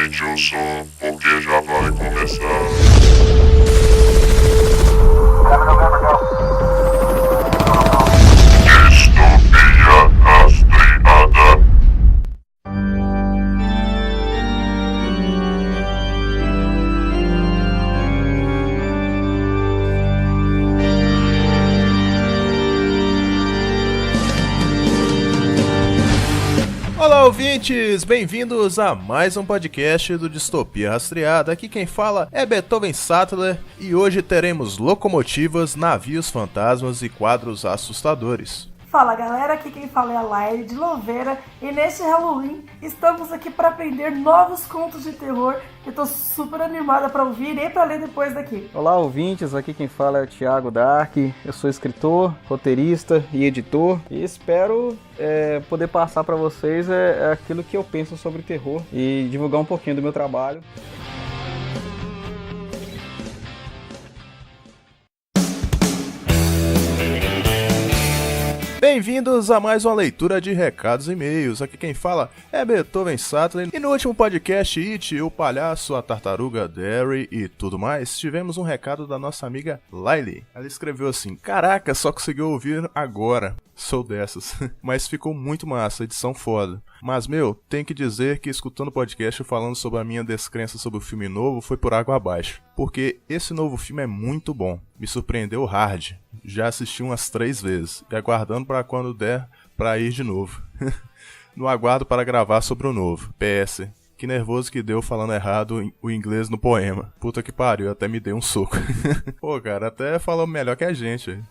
Aumente o som, porque já vai começar. Distopia Rastreada. Olá, ouvintes! Bem-vindos a mais um podcast do Distopia Rastreada. Aqui quem fala é Beethoven Sattler e hoje teremos locomotivas, navios fantasmas e quadros assustadores. Fala galera, aqui quem fala é a Laire de Louveira e neste Halloween estamos aqui para aprender novos contos de terror que eu tô super animada para ouvir e para ler depois daqui. Olá ouvintes, aqui quem fala é o Thiago Dark, eu sou escritor, roteirista e editor e espero poder passar para vocês aquilo que eu penso sobre terror e divulgar um pouquinho do meu trabalho. Bem-vindos a mais uma leitura de recados e e-mails. Aqui quem fala é Beethoven Sattler. E no último podcast It, o palhaço, a tartaruga Derry e tudo mais, tivemos um recado da nossa amiga Laile. Ela escreveu assim: caraca, só conseguiu ouvir agora. Sou dessas. Mas ficou muito massa, edição foda. Mas, tenho que dizer que escutando o podcast falando sobre a minha descrença sobre o filme novo foi por água abaixo. Porque esse novo filme é muito bom. Me surpreendeu hard. Já assisti umas 3 vezes. E aguardando para quando der pra ir de novo. No aguardo para gravar sobre o novo. PS. Que nervoso que deu falando errado o inglês no poema. Puta que pariu, até me deu um soco. Pô, cara, até falou melhor que a gente.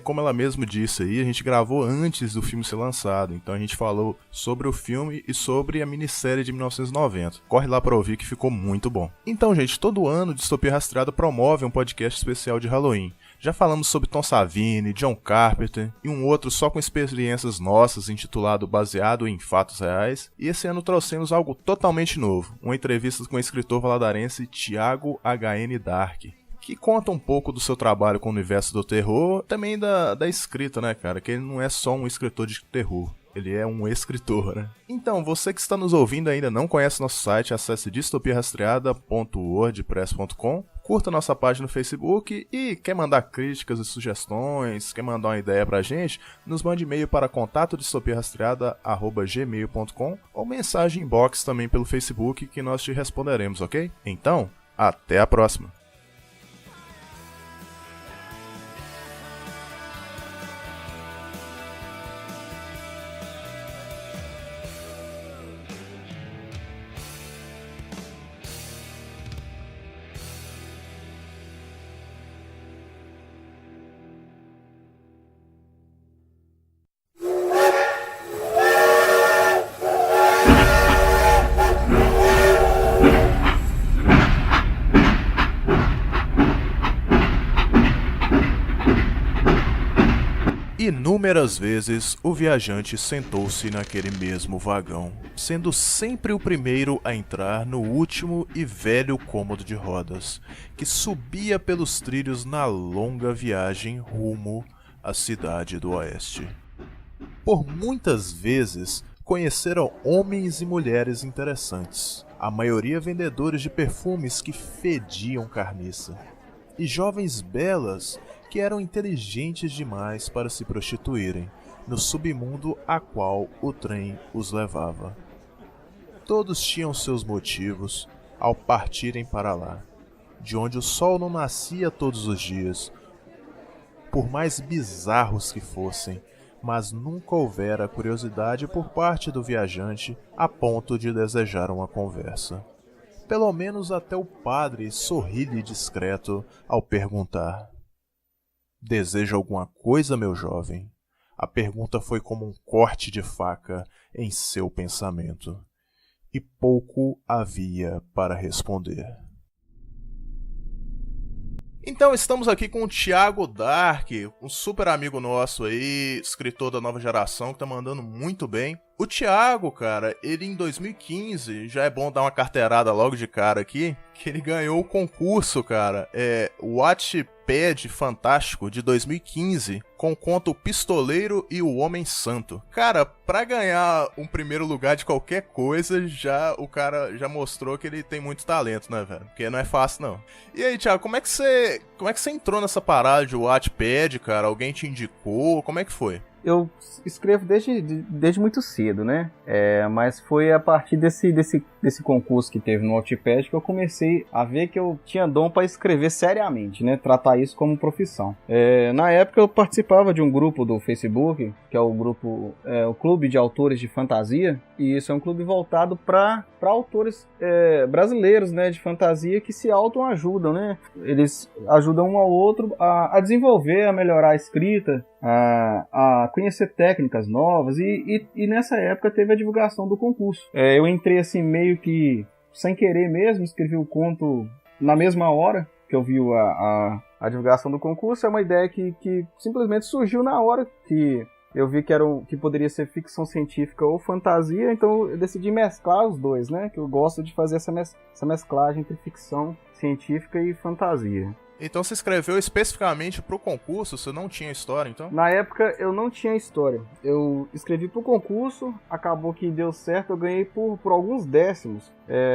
Como ela mesmo disse aí, a gente gravou antes do filme ser lançado. Então a gente falou sobre o filme e sobre a minissérie de 1990. Corre lá pra ouvir que ficou muito bom. Então, gente, todo ano Distopia Rastreada promove um podcast especial de Halloween. Já falamos sobre Tom Savini, John Carpenter e um outro só com experiências nossas, intitulado Baseado em Fatos Reais. E esse ano trouxemos algo totalmente novo, uma entrevista com o escritor valadarense Thiago H.N. Dark, que conta um pouco do seu trabalho com o universo do terror, também da escrita, né, cara, que ele não é só um escritor de terror. Ele é um escritor, né? Então, você que está nos ouvindo e ainda não conhece nosso site, acesse distopiarastreada.wordpress.com, curta nossa página no Facebook e quer mandar críticas e sugestões, quer mandar uma ideia pra gente, nos mande e-mail para contato@gmail.com ou mensagem inbox também pelo Facebook que nós te responderemos, ok? Então, até a próxima! Inúmeras vezes o viajante sentou-se naquele mesmo vagão, sendo sempre o primeiro a entrar no último e velho cômodo de rodas, que subia pelos trilhos na longa viagem rumo à cidade do oeste. Por muitas vezes conheceram homens e mulheres interessantes, a maioria vendedores de perfumes que fediam carniça, e jovens belas que eram inteligentes demais para se prostituírem no submundo a qual o trem os levava. Todos tinham seus motivos ao partirem para lá, de onde o sol não nascia todos os dias, por mais bizarros que fossem, mas nunca houvera curiosidade por parte do viajante a ponto de desejar uma conversa. Pelo menos até o padre sorri-lhe discreto ao perguntar: "Deseja alguma coisa, meu jovem?" A pergunta foi como um corte de faca em seu pensamento, e pouco havia para responder. Então estamos aqui com o Thiago Dark, um super amigo nosso aí, escritor da nova geração, que tá mandando muito bem. O Thiago, cara, ele em 2015, já é bom dar uma carteirada logo de cara aqui, que ele ganhou o concurso, cara, o Wattpad Fantástico de 2015, com o conto O Pistoleiro e o Homem Santo. Cara, pra ganhar um primeiro lugar de qualquer coisa, o cara já mostrou que ele tem muito talento, né, velho? Porque não é fácil, não. E aí, Thiago, como é que você entrou nessa parada de Wattpad, cara? Alguém te indicou? Como é que foi? Eu escrevo desde muito cedo, né? Mas foi a partir desse concurso que teve no Wattpad que eu comecei a ver que eu tinha dom para escrever seriamente, né? Tratar isso como profissão. Na época eu participava de um grupo do Facebook, que é o grupo, o Clube de Autores de Fantasia, e isso é um clube voltado para autores brasileiros, né? De fantasia que se autoajudam, né? Eles ajudam um ao outro a desenvolver, a melhorar a escrita, a conhecer técnicas novas, e nessa época teve a divulgação do concurso. Eu entrei assim meio que sem querer mesmo, escrevi o conto na mesma hora que eu vi a divulgação do concurso. É uma ideia que simplesmente surgiu na hora que eu vi que poderia ser ficção científica ou fantasia, então eu decidi mesclar os dois, né? Que eu gosto de fazer essa mesclagem entre ficção científica e fantasia. Então você escreveu especificamente pro concurso? Você não tinha história, então? Na época eu não tinha história. Eu escrevi pro concurso, acabou que deu certo, eu ganhei por alguns décimos,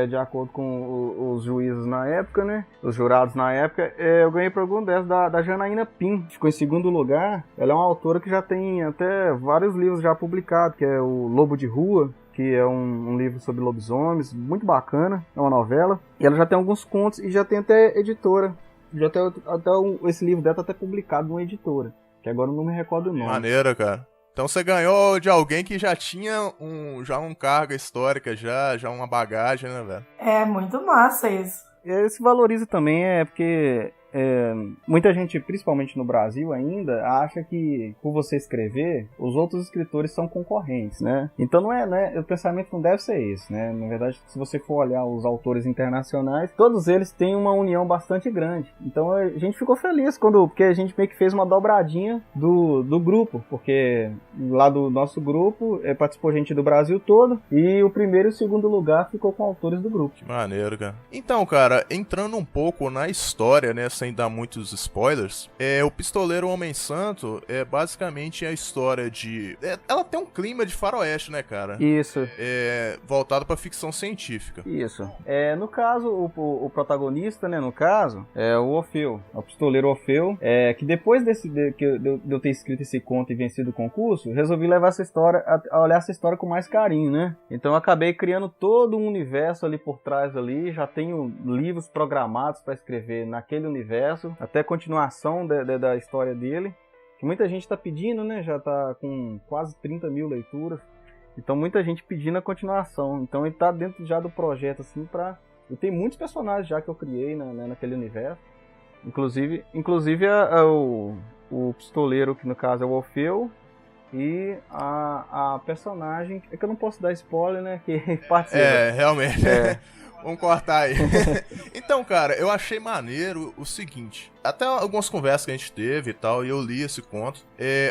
de acordo com os juízes na época, né? Os jurados na época. Eu ganhei por alguns décimos da Janaína Pim. Ficou em segundo lugar. Ela é uma autora que já tem até vários livros já publicados, que é o Lobo de Rua, que é um livro sobre lobisomens, muito bacana, é uma novela. E ela já tem alguns contos e já tem até editora. Já até esse livro dela tá até publicado numa editora, que agora eu não me recordo o nome. Maneiro, cara. Então você ganhou de alguém que já tinha um carga histórica, já uma bagagem, né, velho? É muito massa isso. Esse valoriza também, porque muita gente, principalmente no Brasil ainda, acha que por você escrever, os outros escritores são concorrentes, né? Então o pensamento não deve ser esse, né? Na verdade, se você for olhar os autores internacionais, todos eles têm uma união bastante grande. Então a gente ficou feliz porque a gente meio que fez uma dobradinha do grupo, porque lá do nosso grupo participou gente do Brasil todo, e o primeiro e o segundo lugar ficou com autores do grupo. Que maneiro, cara. Então, cara, entrando um pouco na história, né, sem dar muitos spoilers, o Pistoleiro Homem Santo é basicamente a história de... ela tem um clima de faroeste, né, cara? Isso. Voltado pra ficção científica. Isso. No caso, o protagonista, né, no caso, é o Orfeu, é o Pistoleiro Orfeu, que depois de eu ter escrito esse conto e vencido o concurso, resolvi levar essa história, a olhar essa história com mais carinho, né? Então eu acabei criando todo um universo ali por trás ali, já tenho livros programados para escrever naquele universo, até continuação da história dele, que muita gente está pedindo, né? Já está com quase 30 mil leituras, então muita gente pedindo a continuação. Então ele está dentro já do projeto, assim, eu tenho muitos personagens já que eu criei naquele universo, inclusive o pistoleiro, que no caso é o Orfeu, e a personagem, que eu não posso dar spoiler, né? Que participa. Realmente. Vamos cortar aí. Então, cara, eu achei maneiro o seguinte. Até algumas conversas que a gente teve e tal, e eu li esse conto.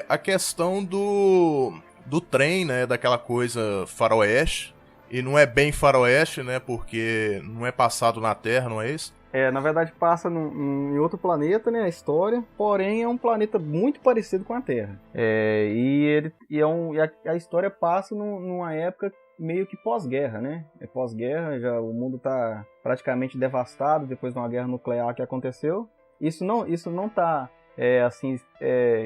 A questão do trem, né? Daquela coisa faroeste. E não é bem faroeste, né? Porque não é passado na Terra, não é isso? Na verdade passa em outro planeta, né, a história, porém é um planeta muito parecido com a Terra. A história passa numa época meio que pós-guerra, né? Pós-guerra, já o mundo está praticamente devastado depois de uma guerra nuclear que aconteceu. Isso não tá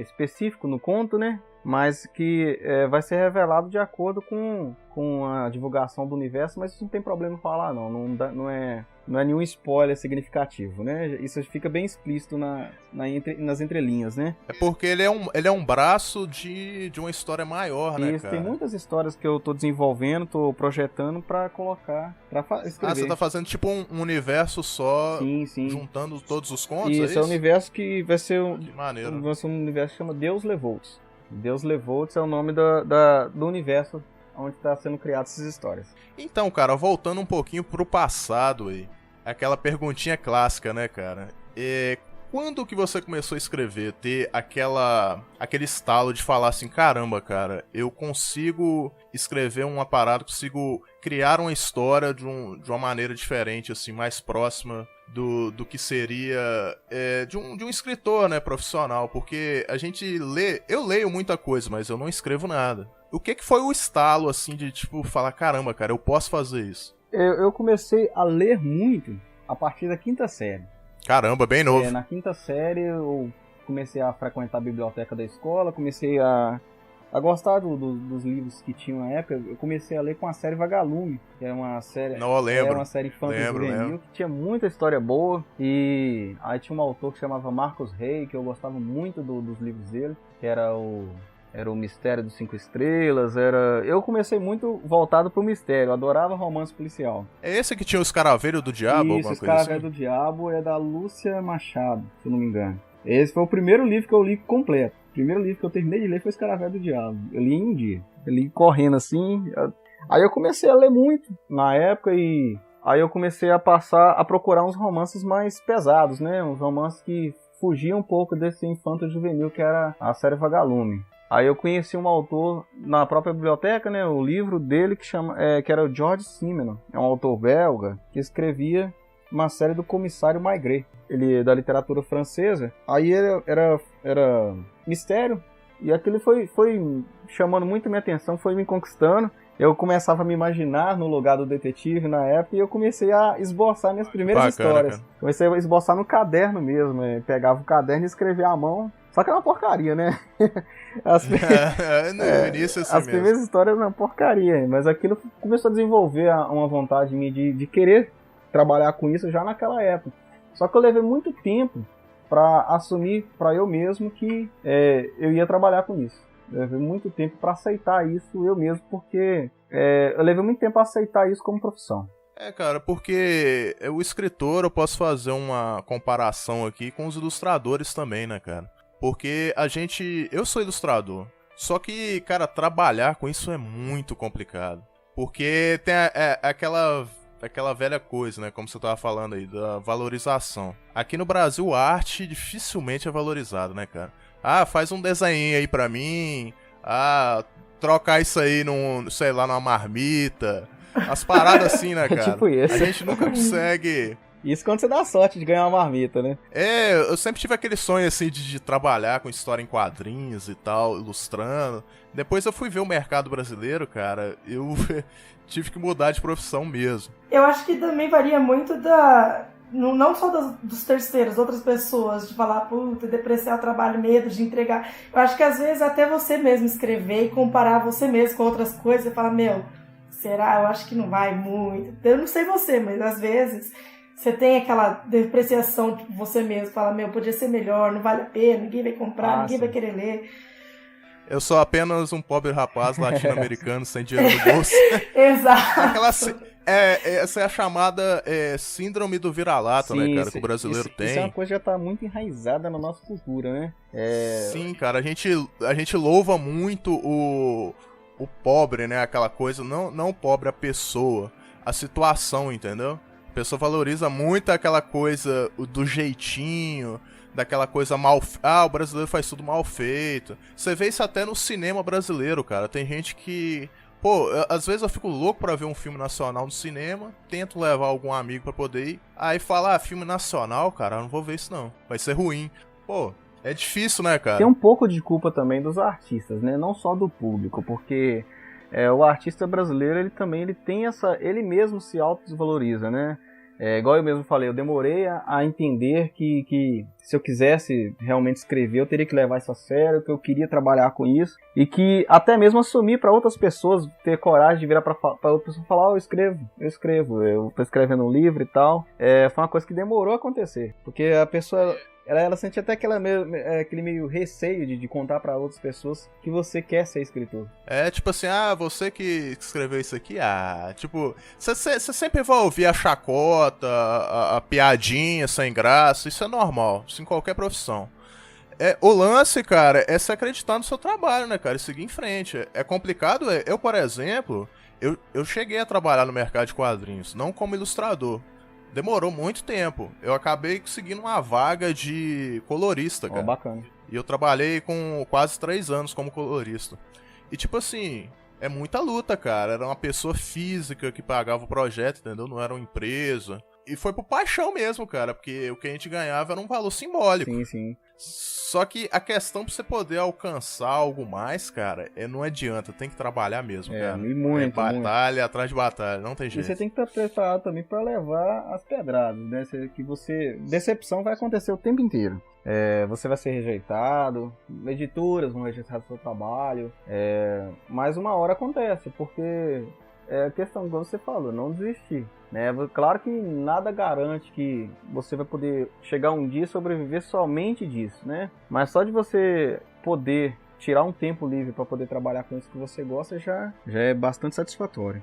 específico no conto, né? Mas que vai ser revelado de acordo com a divulgação do universo, mas isso não tem problema falar, não é nenhum spoiler significativo, né? Isso fica bem explícito nas entrelinhas, né? É porque ele é um braço de uma história maior, né, isso, cara? Tem muitas histórias que eu tô desenvolvendo, tô projetando pra colocar, pra escrever. Você tá fazendo tipo um universo só, sim. juntando todos os contos, Isso, é um universo que vai ser que maneiro. Vai ser um universo que chama Deus Levou-os. Deus Levou-os é o nome do universo onde está sendo criadas essas histórias. Então, cara, voltando um pouquinho pro passado aí, aquela perguntinha clássica, né, cara? quando que você começou a escrever? Ter aquele estalo de falar assim, caramba, cara, eu consigo escrever uma parada, consigo criar uma história de uma maneira diferente, assim, mais próxima do que seria de um escritor, né, profissional, porque a gente eu leio muita coisa, mas eu não escrevo nada. O que foi o estalo, assim, de, tipo, falar, caramba, cara, eu posso fazer isso? Eu comecei a ler muito a partir da 5ª série. Caramba, bem novo. Na 5ª série eu comecei a frequentar a biblioteca da escola, comecei a gostar dos livros que tinham na época. Eu comecei a ler com a série Vagalume, que é uma série, Não, eu lembro. Era uma série infanto-juvenil que tinha muita história boa. E aí tinha um autor que chamava Marcos Rey, que eu gostava muito dos livros dele, que era o Mistério dos 5 Estrelas. Eu comecei muito voltado pro mistério, eu adorava romance policial. É esse que tinha o Escaravelho do Diabo? Isso, o Escaravelho do Diabo é da Lúcia Machado, se eu não me engano. Esse foi o primeiro livro que eu li completo. O primeiro livro que eu terminei de ler foi o Escaravelho do Diabo. Eu li em um dia. Eu li correndo assim. Aí eu comecei a ler muito na época e aí eu comecei a passar a procurar uns romances mais pesados, né? Uns romances que fugiam um pouco desse infanto-juvenil que era a série Vagalume. Aí eu conheci um autor na própria biblioteca, né? O livro dele que era o George Simenon. É um autor belga que escrevia uma série do Comissário Maigret. Ele é da literatura francesa. Aí era mistério. E aquilo foi chamando muito a minha atenção, foi me conquistando. Eu começava a me imaginar no lugar do detetive na época e eu comecei a esboçar minhas primeiras histórias. Cara. Comecei a esboçar no caderno mesmo. Pegava o caderno e escrevia à mão. Só que é uma porcaria, né? No início assim as primeiras histórias eram uma porcaria, mas aquilo começou a desenvolver uma vontade minha de querer trabalhar com isso já naquela época. Só que eu levei muito tempo para assumir para eu mesmo que eu ia trabalhar com isso. Eu levei muito tempo para aceitar isso eu mesmo, porque eu levei muito tempo para aceitar isso como profissão. Cara, porque o escritor, eu posso fazer uma comparação aqui com os ilustradores também, né, cara? Porque eu sou ilustrador, só que, cara, trabalhar com isso é muito complicado. Porque tem aquela velha coisa, né, como você tava falando aí, da valorização. Aqui no Brasil, a arte dificilmente é valorizada, né, cara? Faz um desenho aí pra mim, trocar isso aí numa marmita, as paradas assim, né, cara? Tipo isso. A gente nunca consegue... Isso quando você dá sorte de ganhar uma marmita, né? Eu sempre tive aquele sonho, assim, de trabalhar com história em quadrinhos e tal, ilustrando. Depois eu fui ver o mercado brasileiro, cara, eu tive que mudar de profissão mesmo. Eu acho que também varia muito não só dos terceiros, outras pessoas, de falar, puta, depreciar o trabalho, medo de entregar. Eu acho que às vezes até você mesmo escrever e comparar você mesmo com outras coisas, e falar, será? Eu acho que não vai muito. Eu não sei você, mas às vezes... Você tem aquela depreciação de você mesmo, fala, podia ser melhor, não vale a pena, ninguém vai comprar, ninguém vai querer ler. Eu sou apenas um pobre rapaz latino-americano sem dinheiro no bolso. Exato. Essa é a chamada síndrome do vira-lata, né, cara, que o brasileiro tem. Isso é uma coisa que já tá muito enraizada na nossa cultura, né? Sim, cara, a gente louva muito o pobre, né, aquela coisa, não o pobre, a pessoa, a situação, entendeu? A pessoa valoriza muito aquela coisa do jeitinho, daquela coisa mal... o brasileiro faz tudo mal feito. Você vê isso até no cinema brasileiro, cara. Tem gente que... às vezes eu fico louco pra ver um filme nacional no cinema, tento levar algum amigo pra poder ir, aí fala, filme nacional, cara, eu não vou ver isso não, vai ser ruim. É difícil, né, cara? Tem um pouco de culpa também dos artistas, né? Não só do público, porque... o artista brasileiro, ele tem ele mesmo se autodesvaloriza, né? Igual eu mesmo falei, eu demorei a entender que se eu quisesse realmente escrever, eu teria que levar isso a sério, que eu queria trabalhar com isso, e que até mesmo assumir para outras pessoas, ter coragem de virar para outra pessoa e falar, eu escrevo, eu tô escrevendo um livro e tal. Foi uma coisa que demorou a acontecer, porque a pessoa... Ela sente até aquele meio receio de contar pra outras pessoas que você quer ser escritor. Tipo assim, você que escreveu isso aqui, tipo, você sempre vai ouvir a chacota, a piadinha sem graça, isso é normal, isso em qualquer profissão. O lance, cara, é se acreditar no seu trabalho, né, cara, e seguir em frente. É complicado, por exemplo, eu cheguei a trabalhar no mercado de quadrinhos, não como ilustrador. demorou muito tempo. Eu acabei conseguindo uma vaga de colorista, cara. Bacana. E eu trabalhei com quase 3 anos como colorista. E tipo assim, é muita luta, cara. Era uma pessoa física que pagava o projeto, entendeu? Não era uma empresa. E foi por paixão mesmo, cara, porque o que a gente ganhava era um valor simbólico. Sim, sim. Só que a questão pra você poder alcançar algo mais, cara, não adianta, tem que trabalhar mesmo, cara. E muito, batalha atrás de batalha, não tem jeito. E você tem que estar preparado também pra levar as pedradas, né? Decepção vai acontecer o tempo inteiro. Você vai ser rejeitado, editoras vão rejeitar o seu trabalho, mas uma hora acontece, porque é a questão, como você falou, não desistir. Né? Claro que nada garante que você vai poder chegar um dia e sobreviver somente disso, né? Mas só de você poder tirar um tempo livre para poder trabalhar com isso que você gosta já é bastante satisfatório.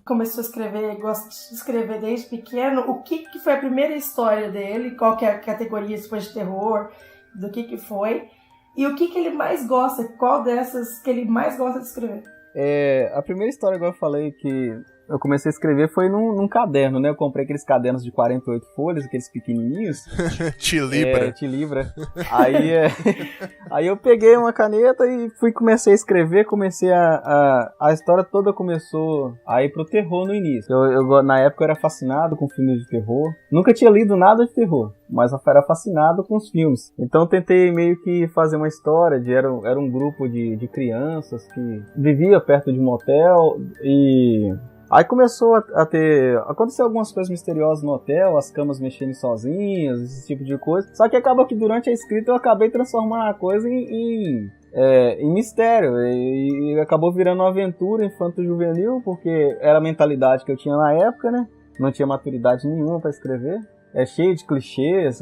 Começou a escrever, gosta de escrever desde pequeno. O que foi a primeira história dele? Qual que é a categoria, se foi de terror, do que foi? E o que ele mais gosta? Qual dessas que ele mais gosta de escrever? A primeira história, igual eu falei, que eu comecei a escrever foi num caderno, né? Eu comprei aqueles cadernos de 48 folhas, aqueles pequenininhos. Tilibra. Aí eu peguei uma caneta e comecei a escrever, a história toda começou a ir pro terror no início. Na época eu era fascinado com filmes de terror. Nunca tinha lido nada de terror, mas eu era fascinado com os filmes. Então eu tentei meio que fazer uma história era um grupo de crianças que vivia perto de um motel e... Aí começou a acontecer algumas coisas misteriosas no hotel, as camas mexendo sozinhas, esse tipo de coisa. Só que acaba que durante a escrita eu acabei transformando a coisa em mistério. E acabou virando uma aventura infanto-juvenil, porque era a mentalidade que eu tinha na época, né? Não tinha maturidade nenhuma para escrever. É cheio de clichês.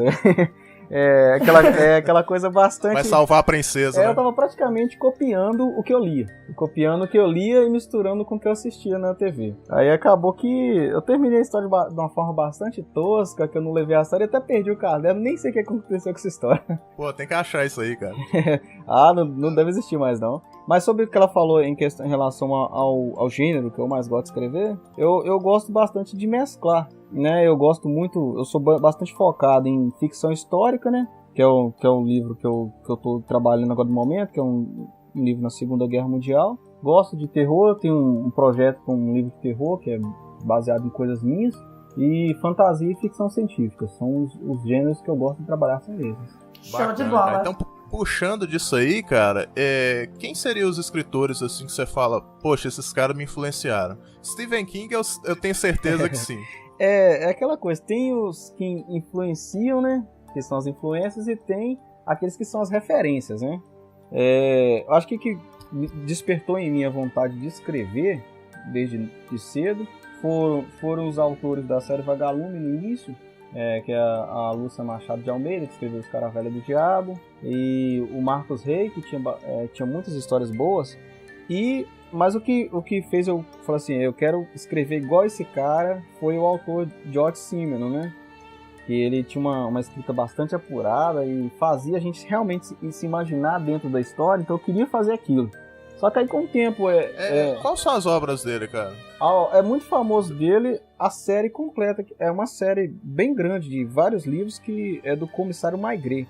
Aquela coisa bastante... Vai salvar a princesa, né? Eu tava praticamente copiando o que eu lia. E misturando com o que eu assistia na TV. Aí acabou que eu terminei a história de uma forma bastante tosca, que eu não levei a sério, e até perdi o caderno, nem sei o que aconteceu com essa história. Pô, tem que achar isso aí, cara. Não deve existir mais, não. Mas sobre o que ela falou em relação ao gênero que eu mais gosto de escrever, eu gosto bastante de mesclar. Né, eu sou bastante focado em ficção histórica, né, que é o livro que eu tô trabalhando agora no momento, que é um livro na Segunda Guerra Mundial. Gosto de terror, eu tenho um projeto com um livro de terror, que é baseado em coisas minhas, e fantasia e ficção científica, são os gêneros que eu gosto de trabalhar com eles. Show de bola. Então, puxando disso aí, cara, quem seriam os escritores assim que você fala, poxa, esses caras me influenciaram? Stephen King, eu tenho certeza que sim. É aquela coisa, tem os que influenciam, né, que são as influências, e tem aqueles que são as referências, né. Eu acho que despertou em mim a vontade de escrever desde cedo foram os autores da série Vagalume no início, que é a Lúcia Machado de Almeida, que escreveu Os Caravelhos do Diabo, e o Marcos Rey, que tinha muitas histórias boas. Mas o que fez eu falar assim, eu quero escrever igual esse cara, foi o autor George Simenon, né? Que ele tinha uma escrita bastante apurada e fazia a gente realmente se imaginar dentro da história, então eu queria fazer aquilo. Só que aí com o tempo... Quais são as obras dele, cara? É muito famoso dele a série completa, é uma série bem grande de vários livros, que é do Comissário Maigret.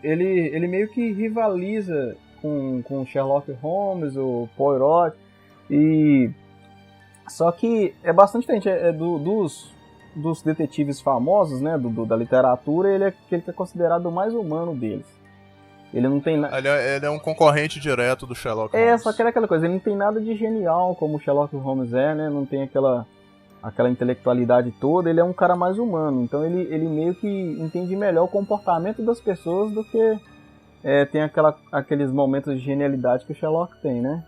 Ele meio que rivaliza com Sherlock Holmes, o Poirot, só que é bastante diferente, dos detetives famosos, né, da literatura, ele é aquele que é considerado o mais humano deles. Ele não tem ele é um concorrente direto do Sherlock Holmes. Só que era aquela coisa, ele não tem nada de genial como o Sherlock Holmes né, não tem aquela intelectualidade toda, ele é um cara mais humano, então ele meio que entende melhor o comportamento das pessoas do que tem aqueles momentos de genialidade que o Sherlock tem, né?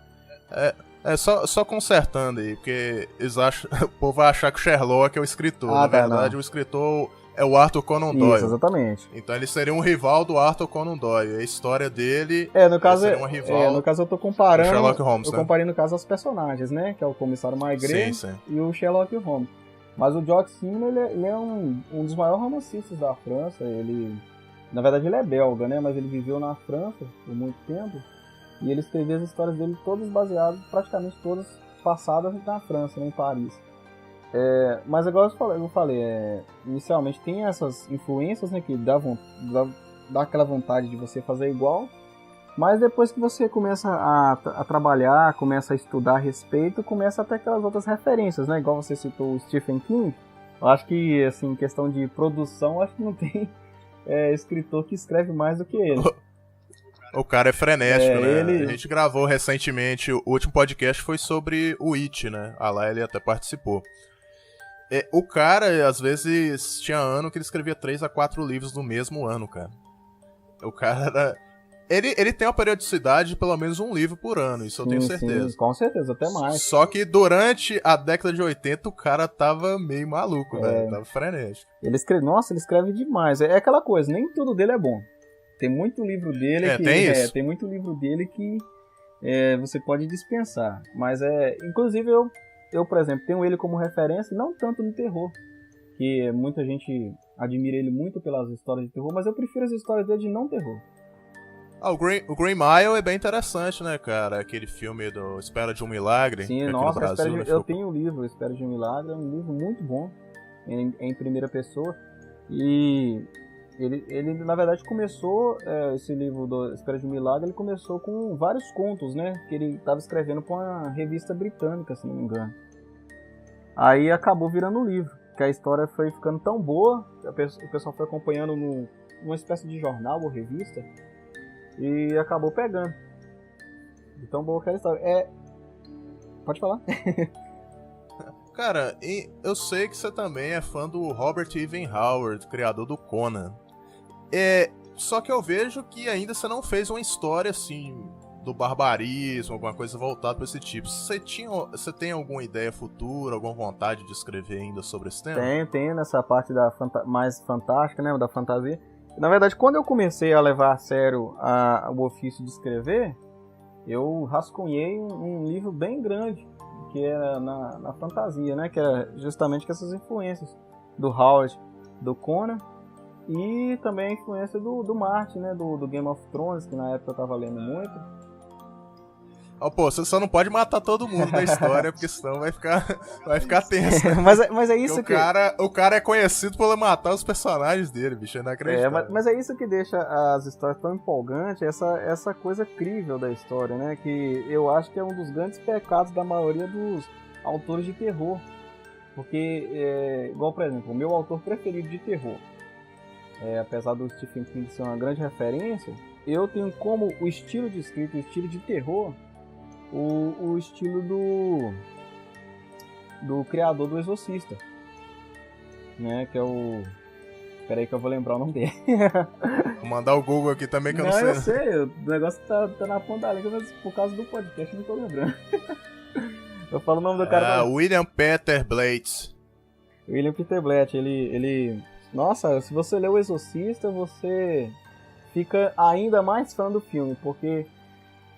Só consertando aí, porque o povo vai achar que o Sherlock é o escritor. Na verdade, o escritor é o Arthur Conan Doyle. Isso, exatamente. Então ele seria um rival do Arthur Conan Doyle. A história dele No caso, seria uma rival no caso eu tô comparando. do Sherlock Holmes, eu né? comparei no caso os personagens, né? Que é o comissário Maigret Sim. e o Sherlock Holmes. Mas o Jock Simmel, ele é um dos maiores romancistas da França. Ele, na verdade, ele é belga, né? Mas ele viveu na França por muito tempo. E ele escreveu as histórias dele todas baseadas, praticamente todas passadas na França, né? Em Paris. Mas agora eu falei, inicialmente tem essas influências, né, que dá aquela vontade de você fazer igual, mas depois que você começa a trabalhar, começa a estudar a respeito, começa a ter aquelas outras referências, né, igual você citou o Stephen King. Eu acho que, assim, em questão de produção, acho que não tem escritor que escreve mais do que ele. O cara é frenético, né? ele- A gente gravou recentemente, o último podcast foi sobre o It, né? Lá ele até participou. O cara, às vezes, tinha ano que ele escrevia 3 a 4 livros no mesmo ano, cara. O cara era... Ele tem uma periodicidade de pelo menos um livro por ano, isso eu tenho certeza. Sim, com certeza, até mais. Só que durante a década de 80 o cara tava meio maluco, velho. Tava frenético. Ele escreve demais. É aquela coisa, nem tudo dele é bom. Tem muito livro dele tem muito livro dele que você pode dispensar. Mas inclusive eu, por exemplo, tenho ele como referência, não tanto no terror, que muita gente admira ele muito pelas histórias de terror, mas eu prefiro as histórias dele de não terror. O Green Mile é bem interessante, né, cara? Aquele filme do Espera de um Milagre. Sim, que aqui nossa, no Brasil, né, eu tenho o livro Espera de um Milagre, é um livro muito bom, em primeira pessoa. E ele na verdade começou, esse livro do Espera de um Milagre, ele começou com vários contos, né? Que ele estava escrevendo para uma revista britânica, se não me engano. Aí acabou virando um livro, que a história foi ficando tão boa, o pessoal foi acompanhando numa espécie de jornal ou revista, e acabou pegando. De tão boa que era a história. Pode falar. Cara, eu sei que você também é fã do Robert Evan Howard, criador do Conan. Só que eu vejo que ainda você não fez uma história assim do barbarismo, alguma coisa voltada para esse tipo. Você tem alguma ideia futura, alguma vontade de escrever ainda sobre esse tema? Tem nessa parte mais fantástica, né, da fantasia. Na verdade, quando eu comecei a levar a sério o ofício de escrever, eu rascunhei um livro bem grande, que era na fantasia, né, que era justamente com essas influências do Howard, do Conan, e também a influência do Martin, né, do Game of Thrones, que na época eu tava lendo muito. Você só não pode matar todo mundo na história, porque senão vai ficar tenso. mas é isso O cara é conhecido por matar os personagens dele, bicho, é inacreditável. Mas é isso que deixa as histórias tão empolgantes, essa coisa crível da história, né? Que eu acho que é um dos grandes pecados da maioria dos autores de terror. Porque, igual, por exemplo, o meu autor preferido de terror, apesar do Stephen King ser uma grande referência, eu tenho como o estilo de escrita, o estilo de terror, o estilo do criador do Exorcista, né, que é o... Peraí que eu vou lembrar o nome dele. Vou mandar o Google aqui também que eu não sei. Eu sei, o negócio tá na ponta da língua, mas por causa do podcast eu não tô lembrando. Eu falo o nome do cara. William Peter Blatty. William Peter Blatty, ele... Nossa, se você lê o Exorcista, você fica ainda mais fã do filme, porque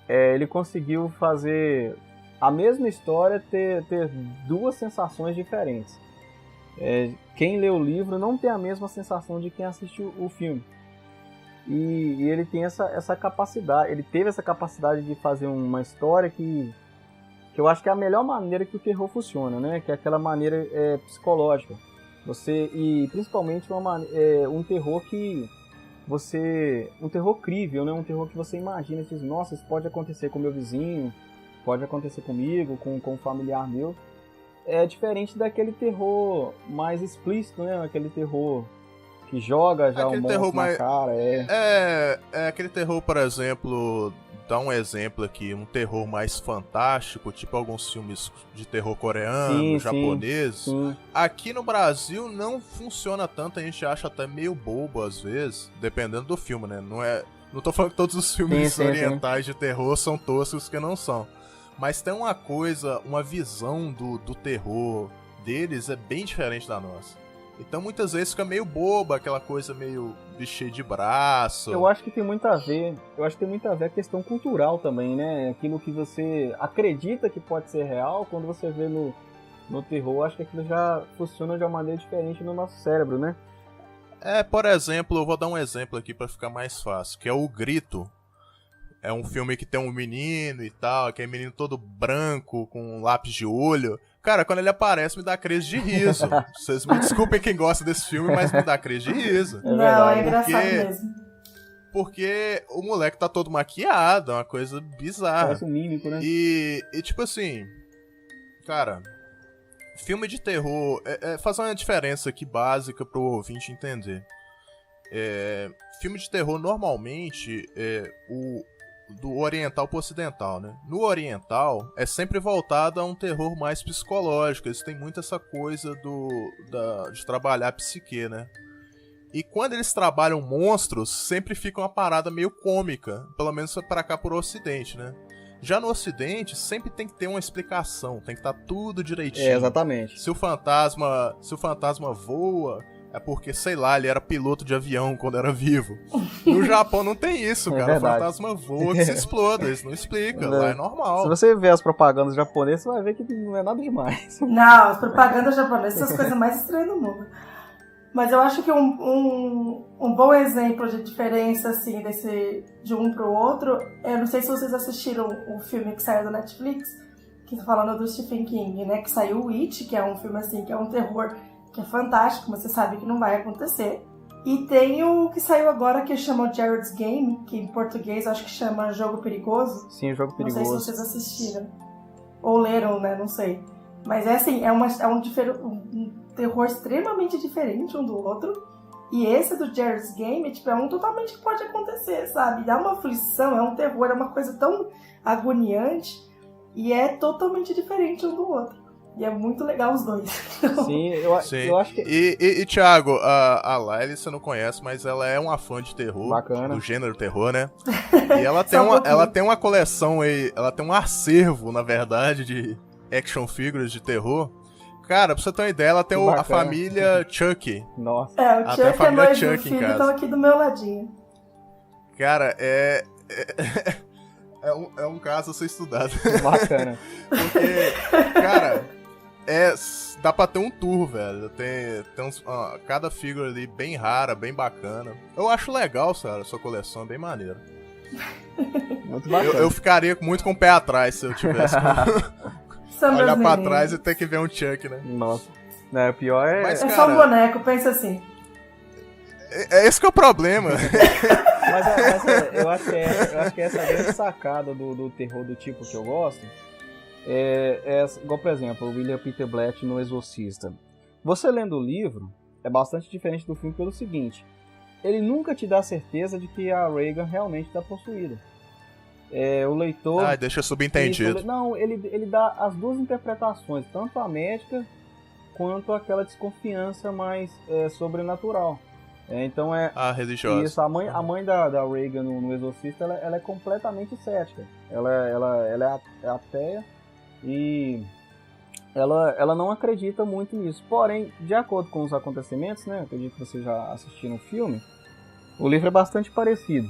ele conseguiu fazer a mesma história ter duas sensações diferentes. Quem lê o livro não tem a mesma sensação de quem assistiu o filme. E ele tem essa capacidade, ele teve essa capacidade de fazer uma história que eu acho que é a melhor maneira que o terror funciona, né? Que é aquela maneira psicológica. E principalmente um terror que um terror crível, né? Um terror que você imagina e diz, nossa, isso pode acontecer com meu vizinho, pode acontecer comigo, com um familiar meu. É diferente daquele terror mais explícito, né? Aquele terror que joga já o monstro na cara. É aquele terror, por exemplo, dá um exemplo aqui, um terror mais fantástico, tipo alguns filmes de terror coreano, japonês. Sim. Aqui no Brasil não funciona tanto, a gente acha até meio bobo às vezes, dependendo do filme, né? Não tô falando que todos os filmes orientais de terror são toscos, que não são. Mas tem uma visão do terror deles é bem diferente da nossa. Então muitas vezes fica meio boba, aquela coisa meio cheia de braço. Eu acho que tem muito a ver. Eu acho que tem muito a ver a questão cultural também, né? Aquilo que você acredita que pode ser real, quando você vê no terror, acho que aquilo já funciona de uma maneira diferente no nosso cérebro, né? Por exemplo, eu vou dar um exemplo aqui pra ficar mais fácil, que é O Grito. É um filme que tem um menino e tal, aquele menino todo branco, com um lápis de olho. Cara, quando ele aparece, me dá crise de riso. Vocês me desculpem quem gosta desse filme, mas me dá crise de riso. Não, é engraçado mesmo. Porque o moleque tá todo maquiado, é uma coisa bizarra. Parece um mímico, né? E tipo assim, cara, filme de terror, fazer uma diferença aqui básica pro ouvinte entender. Filme de terror, normalmente, do oriental pro ocidental, né? No oriental, é sempre voltado a um terror mais psicológico. Eles têm muito essa coisa de trabalhar a psique, né? E quando eles trabalham monstros, sempre fica uma parada meio cômica. Pelo menos pra cá pro ocidente, né? Já no ocidente, sempre tem que ter uma explicação. Tem que estar tudo direitinho. Exatamente. Se o fantasma voa, é porque, sei lá, ele era piloto de avião quando era vivo. No Japão não tem isso, cara. O fantasma voa que se exploda. Eles não explicam. Lá é normal. Se você ver as propagandas japonesas, você vai ver que não é nada demais. Não, as propagandas japonesas são as coisas mais estranhas do mundo. Mas eu acho que um bom exemplo de diferença, assim, de um pro outro, eu não sei se vocês assistiram o filme que saiu da Netflix, que tá falando do Stephen King, né? Que saiu o It, que é um filme, assim, que é um terror que é fantástico, mas você sabe que não vai acontecer. E tem o que saiu agora, que chama Jared's Game, que em português eu acho que chama Jogo Perigoso. Sim, o Jogo Perigoso. Não sei se vocês assistiram. Ou leram, né? Não sei. Mas é assim, é um terror extremamente diferente um do outro. E esse do Jared's Game, tipo, é um totalmente que pode acontecer, sabe? Dá uma aflição, é um terror, é uma coisa tão agoniante. E é totalmente diferente um do outro. E é muito legal os dois. Sim, eu acho que... E Thiago, a Laila você não conhece, mas ela é uma fã de terror. Bacana. Do gênero terror, né? E ela tem uma coleção aí, ela tem um acervo, na verdade, de action figures de terror. Cara, pra você ter uma ideia, ela tem a família Chucky. Nossa. O Chuck é noivo do filho, estão aqui do meu ladinho. Cara, é um caso a ser estudado. Bacana. Porque, cara, dá pra ter um tour, velho. Tem cada figura ali bem rara, bem bacana. Eu acho legal, cara, a sua coleção, é bem maneira. Muito bacana. Eu ficaria muito com o pé atrás se eu tivesse olhar pra trás e ter que ver um Chuck, né? Nossa. O pior é... Mas, cara, é só um boneco, pensa assim. Esse que é o problema. Mas eu acho que essa é a grande sacada do terror do tipo que eu gosto. Igual, por exemplo, o William Peter Blatty no Exorcista. Você lendo o livro, é bastante diferente do filme pelo seguinte: ele nunca te dá certeza de que a Regan realmente está possuída. O leitor... deixa subentendido. Ele dá as duas interpretações, tanto a médica quanto aquela desconfiança mais sobrenatural. Então religiosa. Isso, a mãe da Regan no Exorcista, ela é completamente cética. Ela é ateia e ela não acredita muito nisso. Porém, de acordo com os acontecimentos, né, acredito que vocês já assistiram o filme, o livro é bastante parecido.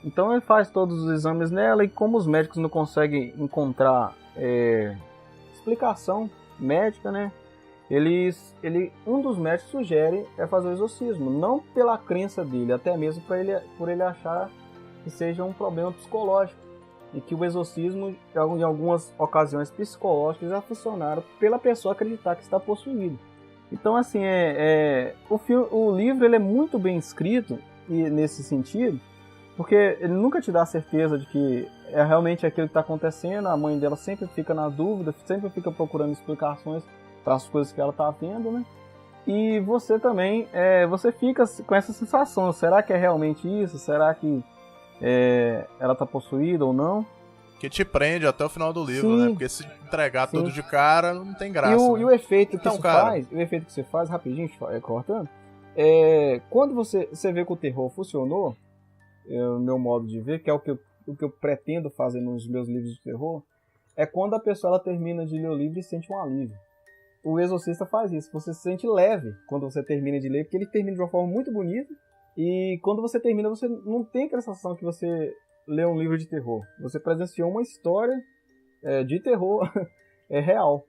Então ele faz todos os exames nela, e como os médicos não conseguem encontrar explicação médica, né? Um dos médicos sugere fazer o exorcismo, não pela crença dele, até mesmo por ele achar que seja um problema psicológico, e que o exorcismo, em algumas ocasiões psicológicas, já funcionaram pela pessoa acreditar que está possuído. Então, assim, o livro ele é muito bem escrito e nesse sentido, porque ele nunca te dá a certeza de que é realmente aquilo que está acontecendo. A mãe dela sempre fica na dúvida, sempre fica procurando explicações para as coisas que ela está vendo, né? E você também, você fica com essa sensação: será que é realmente isso? Será que ela está possuída ou não? Que te prende até o final do livro, sim, né? Porque se entregar tudo de cara, não tem graça. E o efeito que então, isso cara... faz, o efeito que você faz, rapidinho, cortando, quando você vê que o terror funcionou, o meu modo de ver, que é o que eu pretendo fazer nos meus livros de terror, é quando a pessoa ela termina de ler o livro e sente um alívio. O Exorcista faz isso. Você se sente leve quando você termina de ler, porque ele termina de uma forma muito bonita. E quando você termina, você não tem aquela sensação que você lê um livro de terror. Você presenciou uma história de terror real.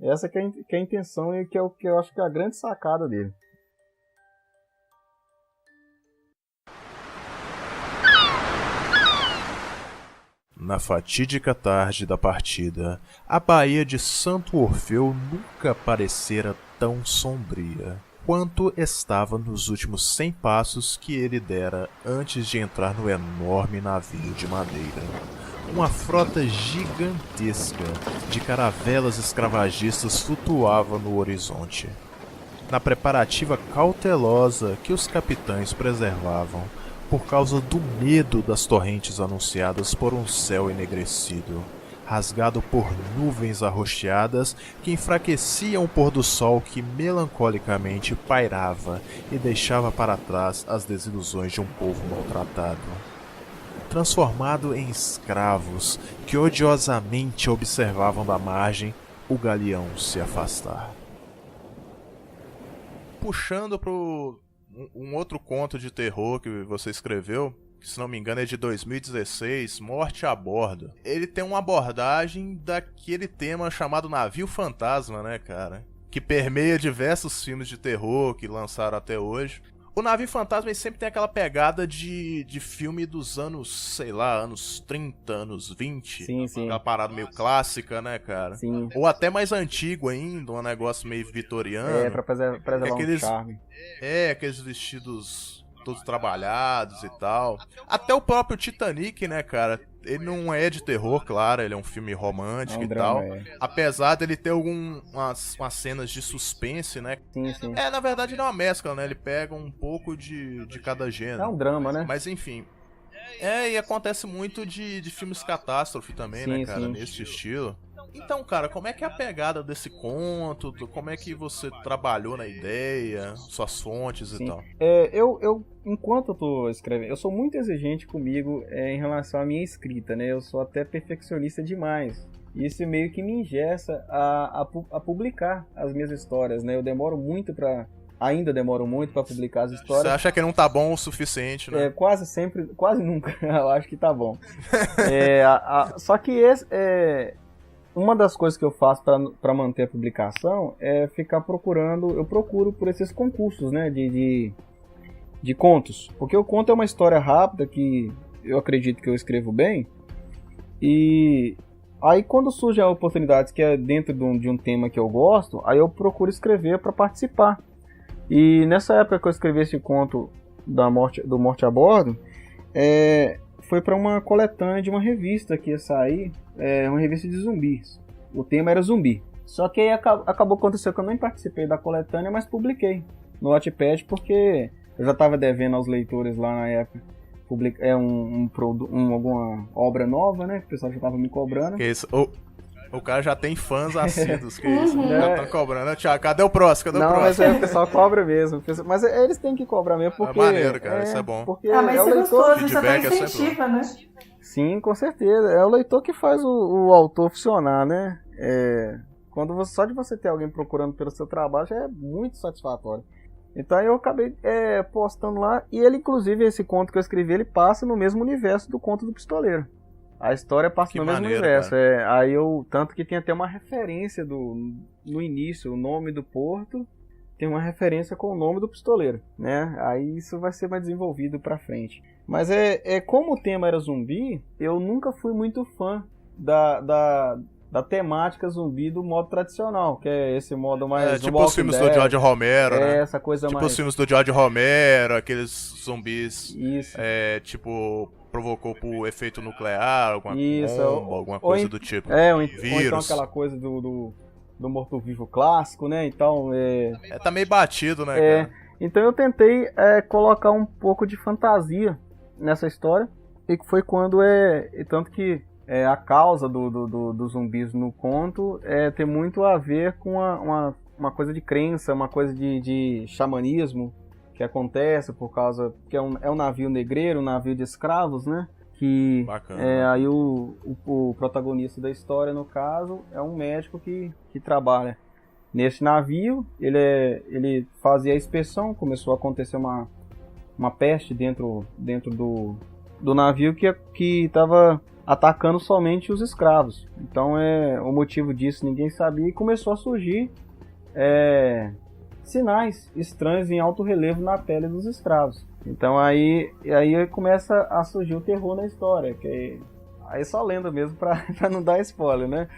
Essa que é a intenção e que é o que eu acho que é a grande sacada dele. Na fatídica tarde da partida, a Baía de Santo Orfeu nunca parecera tão sombria quanto estava nos últimos 100 passos que ele dera antes de entrar no enorme navio de madeira. Uma frota gigantesca de caravelas escravagistas flutuava no horizonte. Na preparativa cautelosa que os capitães preservavam, por causa do medo das torrentes anunciadas por um céu enegrecido, rasgado por nuvens arroxeadas que enfraqueciam o pôr do sol que melancolicamente pairava e deixava para trás as desilusões de um povo maltratado. Transformado em escravos que odiosamente observavam da margem o galeão se afastar. Puxando pro um outro conto de terror que você escreveu, que se não me engano é de 2016, Morte a Bordo. Ele tem uma abordagem daquele tema chamado Navio Fantasma, né, cara? Que permeia diversos filmes de terror que lançaram até hoje. O Navio Fantasma ele sempre tem aquela pegada de filme dos anos, sei lá, anos 30, anos 20. Sim. Aquela parada meio clássica, né, cara? Sim. Ou até mais antigo ainda, um negócio meio vitoriano. Pra preservar um charme. Aqueles vestidos todos trabalhados e tal. Até o próprio Titanic, né, cara? Ele não é de terror, claro, ele é um filme romântico e tal. Apesar dele ter umas cenas de suspense, né? Sim. Na verdade ele é uma mescla, né? Ele pega um pouco de cada gênero. É um drama, né? Mas enfim. E acontece muito de filmes catástrofe também, né, cara? Sim. Nesse estilo. Então, cara, como é que é a pegada desse conto? Como é que você trabalhou na ideia, suas fontes e tal? Eu, enquanto eu tô escrevendo, eu sou muito exigente comigo em relação à minha escrita, né? Eu sou até perfeccionista demais. Isso meio que me engessa a publicar as minhas histórias, né? Ainda demoro muito pra publicar as histórias. Você acha que não tá bom o suficiente, né? Quase nunca, eu acho que tá bom. Só que uma das coisas que eu faço para manter a publicação é ficar eu procuro por esses concursos, né, de contos. Porque o conto é uma história rápida que eu acredito que eu escrevo bem. E aí quando surgem oportunidades que é dentro de um tema que eu gosto, aí eu procuro escrever para participar. E nessa época que eu escrevi esse conto do Morte a Bordo, foi para uma coletânea de uma revista que ia sair, uma revista de zumbis. O tema era zumbi. Só que aí acabou acontecendo que eu nem participei da coletânea, mas publiquei no Wattpad porque eu já estava devendo aos leitores lá na época alguma obra nova, né? Que o pessoal já estava me cobrando. Que isso? O cara já tem fãs assíduos, que isso? Já estão cobrando. Thiago, cadê o próximo? Não, mas o pessoal cobra mesmo. Mas eles têm que cobrar mesmo porque... É maneiro, cara, isso é bom. Porque mas é o isso é leitor... gostoso, isso até incentiva, né? Sim, com certeza. É o leitor que faz o autor funcionar, né? Só de você ter alguém procurando pelo seu trabalho já é muito satisfatório. Então eu acabei postando lá. E ele, inclusive, esse conto que eu escrevi, ele passa no mesmo universo do Conto do Pistoleiro. A história passa no mesmo universo. Tanto que tem até uma referência no início, o nome do porto tem uma referência com o nome do pistoleiro, né? Aí isso vai ser mais desenvolvido pra frente. Mas como o tema era zumbi, eu nunca fui muito fã da temática zumbi do modo tradicional, que é esse modo mais... tipo os filmes do George Romero, né? Essa coisa tipo mais... os filmes do George Romero, aqueles zumbis... Isso. Tipo... provocou por efeito nuclear, alguma bomba, alguma coisa do tipo. Ou então aquela coisa do morto-vivo clássico, né? Então, tá meio batido, né, cara? Então eu tentei colocar um pouco de fantasia nessa história, e foi quando tanto que a causa dos zumbis no conto tem muito a ver com uma coisa de crença, uma coisa de xamanismo, que acontece por causa que é um navio negreiro, um navio de escravos, né? Que aí o protagonista da história, no caso, é um médico que trabalha Nesse navio, ele fazia a inspeção, começou a acontecer uma peste dentro do navio que estava atacando somente os escravos. Então, o motivo disso ninguém sabia, e começou a surgir sinais estranhos em alto relevo na pele dos escravos. Então aí começa a surgir o terror na história, que aí é só lenda mesmo pra não dar spoiler, né?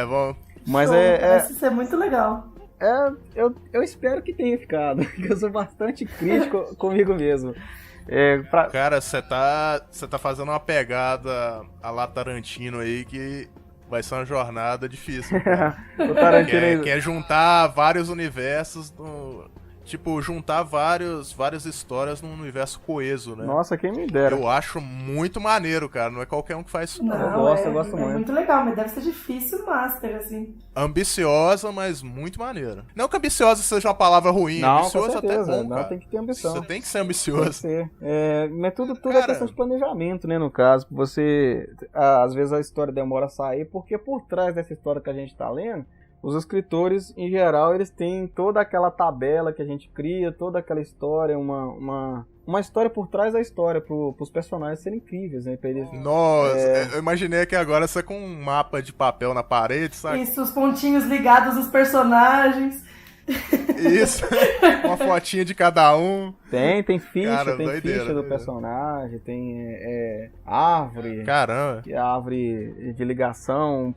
Bom. Mas parece ser muito legal. Eu espero que tenha ficado, porque eu sou bastante crítico comigo mesmo. Cara, você tá fazendo uma pegada a lá Tarantino aí que vai ser uma jornada difícil. O Tarantino quer juntar vários universos, tipo, juntar várias histórias num universo coeso, né? Nossa, quem me dera. Eu acho muito maneiro, cara. Não é qualquer um que faz isso, não. Eu gosto muito. É muito legal, mas deve ser difícil o master, assim. Ambiciosa, mas muito maneiro. Não que ambiciosa seja uma palavra ruim. Não, ambicioso com certeza. até bom, não, cara. tem que ter ambição. Você tem que ser Tem que ambicioso. ser. Mas tudo Cara, é questão de planejamento, né, no caso. Você, às vezes a história demora a sair, porque por trás dessa história que a gente tá lendo, os escritores, em geral, eles têm toda aquela tabela que a gente cria, toda aquela história, uma história por trás da história, pros personagens serem incríveis, né? Pra eles, Nossa, eu imaginei que agora você com um mapa de papel na parede, sabe? Isso, os pontinhos ligados nos personagens. Isso, uma fotinha de cada um. Tem ficha, Cara, tem doideira, ficha do doideira. personagem, tem árvore, Caramba. árvore de ligação,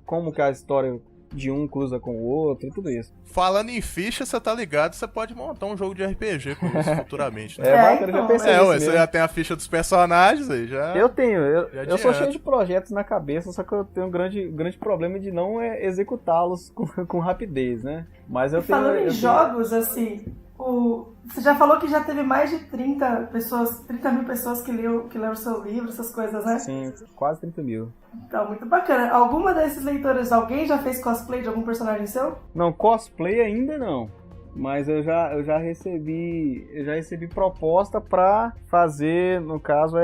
como que a história de um cruza com o outro, e tudo isso. Falando em ficha, você tá ligado, você pode montar um jogo de RPG com isso futuramente, né? Bacana, então, já pensei nisso Você mesmo. já tem a ficha dos personagens aí, já. Eu tenho, Já eu sou adianta. cheio de projetos na cabeça, só que eu tenho um grande problema de não executá-los com rapidez, né? Mas eu tenho... Falando em eu tenho- jogos, assim, você já falou que já teve mais de 30 mil pessoas que leram o seu livro, essas coisas, né? Sim, quase 30 mil. Então, muito bacana. Alguma desses leitores, alguém já fez cosplay de algum personagem seu? Não, cosplay ainda não. Mas eu já recebi proposta pra fazer, no caso,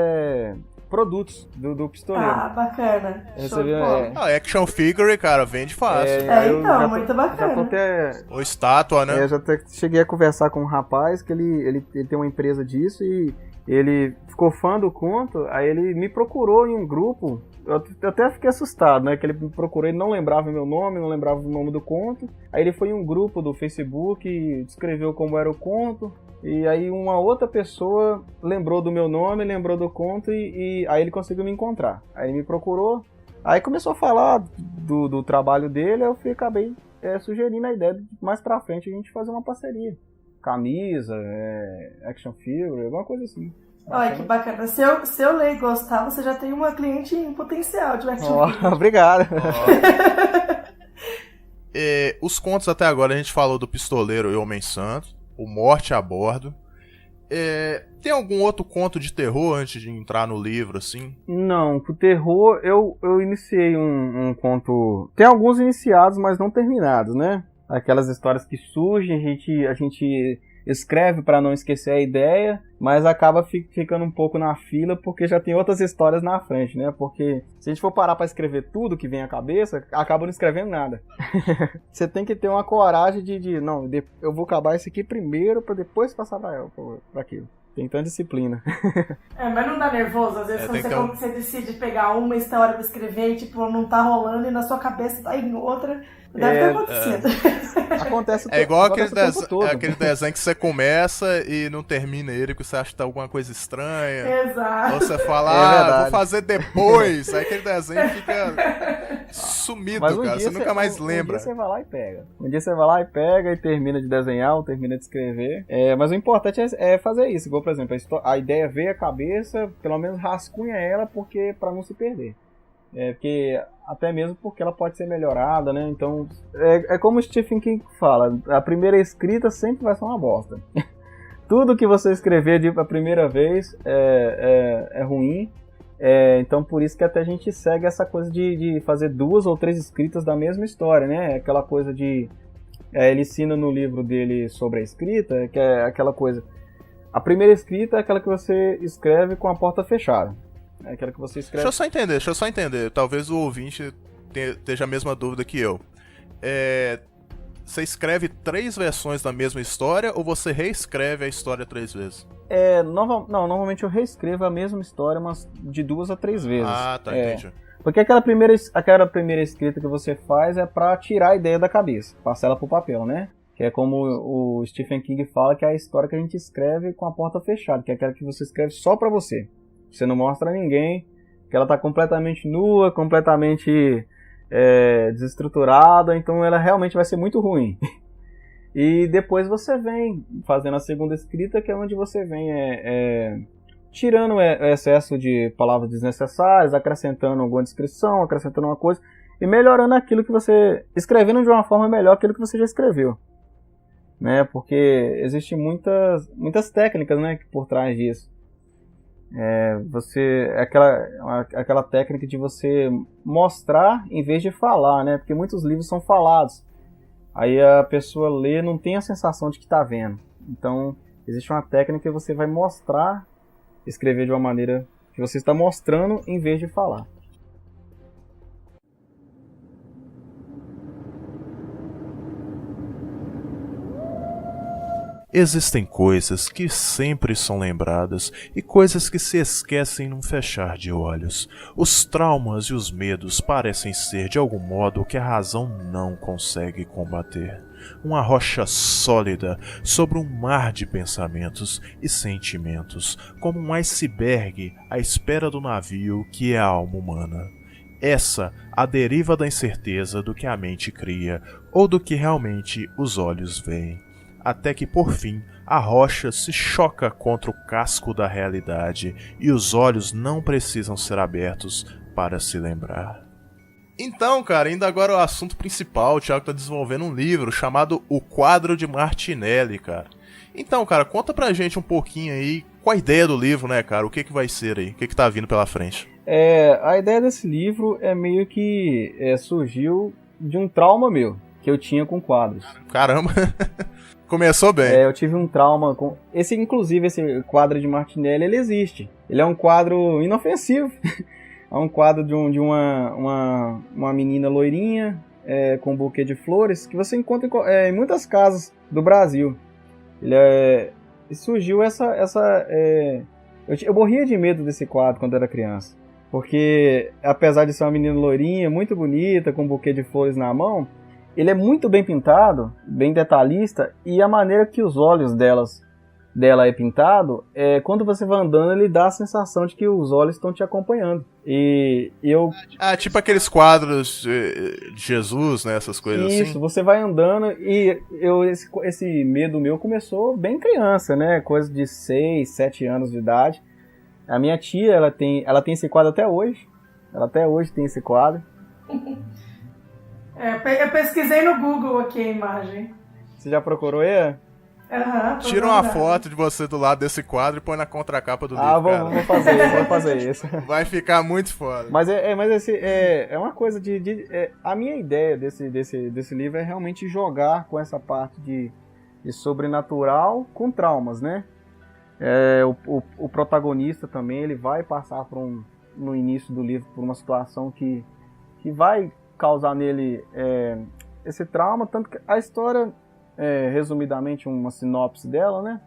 produtos do pistoleiro. Ah, bacana. Eu Show de recebi, bola. Action figure, cara, vende fácil. eu então, já muito Já tô bacana. até... Ou estátua, né? Eu já até cheguei a conversar com um rapaz que ele tem uma empresa disso e ele ficou fã do conto, aí ele me procurou em um grupo. Eu até fiquei assustado, né? Que ele me procurou, ele não lembrava meu nome, não lembrava o nome do conto. Aí ele foi em um grupo do Facebook, descreveu como era o conto. E aí uma outra pessoa lembrou do meu nome, lembrou do conto e aí ele conseguiu me encontrar. Aí ele me procurou, aí começou a falar do trabalho dele, eu acabei sugerindo a ideia de mais pra frente a gente fazer uma parceria. Camisa, action figure, alguma coisa assim. Olha que bacana. Se eu ler e gostar, você já tem uma cliente em potencial de action figure. Obrigado. Os contos até agora a gente falou do Pistoleiro e Homem Santo, o Morte a Bordo. Tem algum outro conto de terror antes de entrar no livro, assim? Não, pro terror eu iniciei um conto... Tem alguns iniciados, mas não terminados, né? Aquelas histórias que surgem, a gente escreve para não esquecer a ideia, mas acaba ficando um pouco na fila porque já tem outras histórias na frente, né? Porque se a gente for parar para escrever tudo que vem à cabeça, acaba não escrevendo nada. Você tem que ter uma coragem não, eu vou acabar esse aqui primeiro para depois passar para aquilo. Tem tanta disciplina. Mas não dá nervoso? Às vezes tem que ter quando você decide pegar uma história pra escrever e tipo, não tá rolando e na sua cabeça tá em outra. Deve ter acontecido. Acontece igual acontece o tempo todo. aquele desenho que você começa e não termina ele porque você acha que tá alguma coisa estranha. Exato. Ou você fala, verdade. vou fazer depois. Aí aquele desenho fica sumido, Mas cara. Você nunca mais lembra. Um dia você vai lá e pega. Um dia você vai lá e pega e termina de desenhar ou termina de escrever. Mas o importante é fazer isso. Igual, por exemplo, a ideia veio à cabeça, pelo menos rascunha ela pra não se perder. Porque até mesmo porque ela pode ser melhorada, né? Então, é como o Stephen King fala, a primeira escrita sempre vai ser uma bosta. Tudo que você escrever a primeira vez é ruim. Então, por isso que até a gente segue essa coisa de fazer 2 ou 3 escritas da mesma história, né? Aquela coisa de... ele ensina no livro dele sobre a escrita, que é aquela coisa... A primeira escrita é aquela que você escreve com a porta fechada. É aquela que você escreve... Deixa eu só entender. Talvez o ouvinte esteja a mesma dúvida que eu. Você escreve 3 versões da mesma história ou você reescreve a história 3 vezes? Normalmente eu reescrevo a mesma história umas de 2 a 3 vezes. Ah, tá, entendi. Porque aquela primeira escrita que você faz é pra tirar a ideia da cabeça, passar ela pro papel, né? Que é como o Stephen King fala, que é a história que a gente escreve com a porta fechada, que é aquela que você escreve só pra você. Você não mostra a ninguém, que ela tá completamente nua, completamente desestruturada, então ela realmente vai ser muito ruim. E depois você vem fazendo a segunda escrita, que é onde você vem tirando o excesso de palavras desnecessárias, acrescentando alguma descrição, acrescentando uma coisa, e melhorando aquilo que você... escrevendo de uma forma melhor aquilo que você já escreveu. Né? Porque existem muitas técnicas, né, por trás disso. Aquela técnica de você mostrar em vez de falar, né? Porque muitos livros são falados. Aí a pessoa lê, não tem a sensação de que está vendo. Então, existe uma técnica que você vai mostrar, escrever de uma maneira que você está mostrando em vez de falar. Existem coisas que sempre são lembradas e coisas que se esquecem num fechar de olhos. Os traumas e os medos parecem ser, de algum modo, o que a razão não consegue combater. Uma rocha sólida sobre um mar de pensamentos e sentimentos, como um iceberg à espera do navio que é a alma humana. Essa a deriva da incerteza do que a mente cria ou do que realmente os olhos veem. Até que, por fim, a rocha se choca contra o casco da realidade e os olhos não precisam ser abertos para se lembrar. Então, cara, indo agora ao assunto principal, o Thiago tá desenvolvendo um livro chamado O Quadro de Martinelli, cara. Então, cara, conta pra gente um pouquinho aí qual a ideia do livro, né, cara? O que vai ser aí? O que tá vindo pela frente? A ideia desse livro é meio que surgiu de um trauma meu, que eu tinha com quadros. Caramba! Começou bem. Eu tive um trauma com... Inclusive, esse quadro de Martinelli, ele existe. Ele é um quadro inofensivo. É um quadro de uma menina loirinha, com um buquê de flores, que você encontra em muitas casas do Brasil. Surgiu eu morria de medo desse quadro quando era criança. Porque, apesar de ser uma menina loirinha, muito bonita, com um buquê de flores na mão, ele é muito bem pintado, bem detalhista, e a maneira que os olhos dela é pintado, quando você vai andando, ele dá a sensação de que os olhos estão te acompanhando. E eu... tipo aqueles quadros de Jesus, né, essas coisas assim? Isso, você vai andando e esse medo meu começou bem criança, né, coisa de 6, 7 anos de idade. A minha tia, ela tem esse quadro até hoje. Ela até hoje tem esse quadro. Eu pesquisei no Google aqui a imagem. Você já procurou ele? Tira uma foto de você do lado desse quadro e põe na contracapa do livro, cara. Vou fazer isso. Vai ficar muito foda. Mas uma coisa a minha ideia desse livro é realmente jogar com essa parte de sobrenatural com traumas, né? O protagonista também, ele vai passar no início do livro por uma situação que vai causar nele esse trauma, tanto que a história, resumidamente uma sinopse dela, né,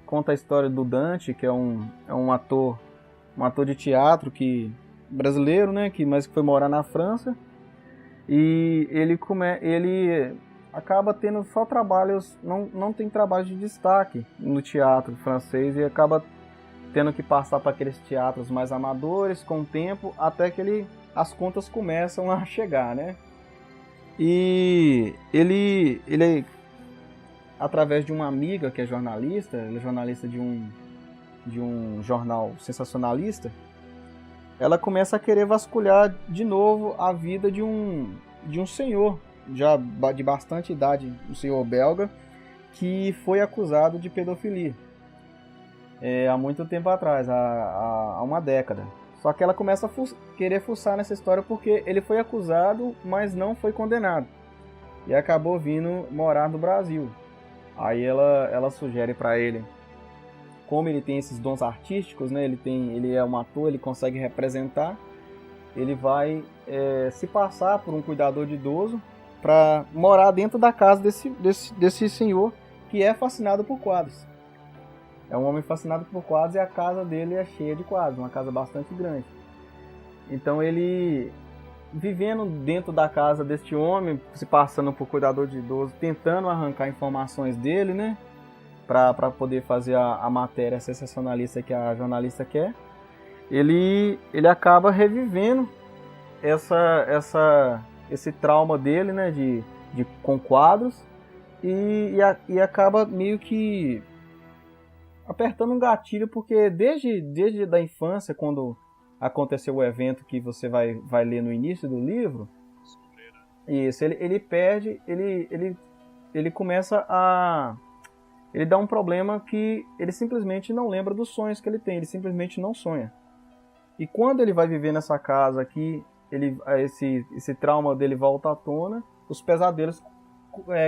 conta a história do Dante, que é um ator de teatro brasileiro, né, mas que foi morar na França, e ele acaba tendo só trabalhos, não tem trabalho de destaque no teatro francês, e acaba tendo que passar para aqueles teatros mais amadores com o tempo, até que as contas começam a chegar, né? E ele através de uma amiga que é jornalista, ele é jornalista de um jornal sensacionalista, ela começa a querer vasculhar de novo a vida de um senhor, já de bastante idade, um senhor belga, que foi acusado de pedofilia há muito tempo atrás, há uma década. Só que ela começa a querer fuçar nessa história porque ele foi acusado, mas não foi condenado. E acabou vindo morar no Brasil. Aí ela sugere para ele, como ele tem esses dons artísticos, né? Ele é um ator, ele consegue representar. Ele vai se passar por um cuidador de idoso pra morar dentro da casa desse senhor que é fascinado por quadros. É um homem fascinado por quadros e a casa dele é cheia de quadros, uma casa bastante grande. Então ele, vivendo dentro da casa deste homem, se passando por cuidador de idoso, tentando arrancar informações dele, né? Para poder fazer a matéria sensacionalista que a jornalista quer, ele acaba revivendo esse trauma dele, né? Com quadros e acaba meio que apertando um gatilho, porque desde da infância, quando aconteceu o evento que você vai ler no início do livro, isso, ele perde, ele começa a... Ele dá um problema que ele simplesmente não lembra dos sonhos que ele tem, ele simplesmente não sonha. E quando ele vai viver nessa casa aqui, esse trauma dele volta à tona, os pesadelos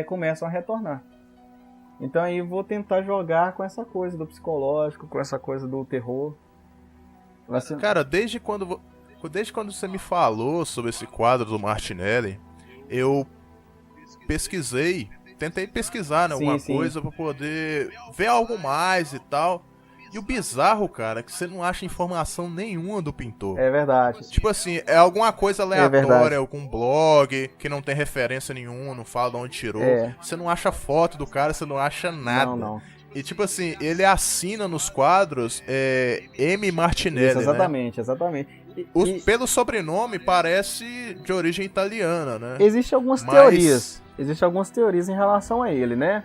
começam a retornar. Então aí eu vou tentar jogar com essa coisa do psicológico, com essa coisa do terror. Cara, desde quando você me falou sobre esse quadro do Martinelli, eu tentei pesquisar, né, alguma coisa pra poder ver algo mais e tal. E o bizarro, cara, é que você não acha informação nenhuma do pintor. É verdade. Tipo assim, é alguma coisa aleatória, algum blog que não tem referência nenhuma, não fala de onde tirou. Você não acha foto do cara, você não acha nada. Não. E tipo assim, ele assina nos quadros M. Martinelli, isso, exatamente, né? Exatamente. Pelo sobrenome parece de origem italiana, né? Existem algumas teorias em relação a ele, né?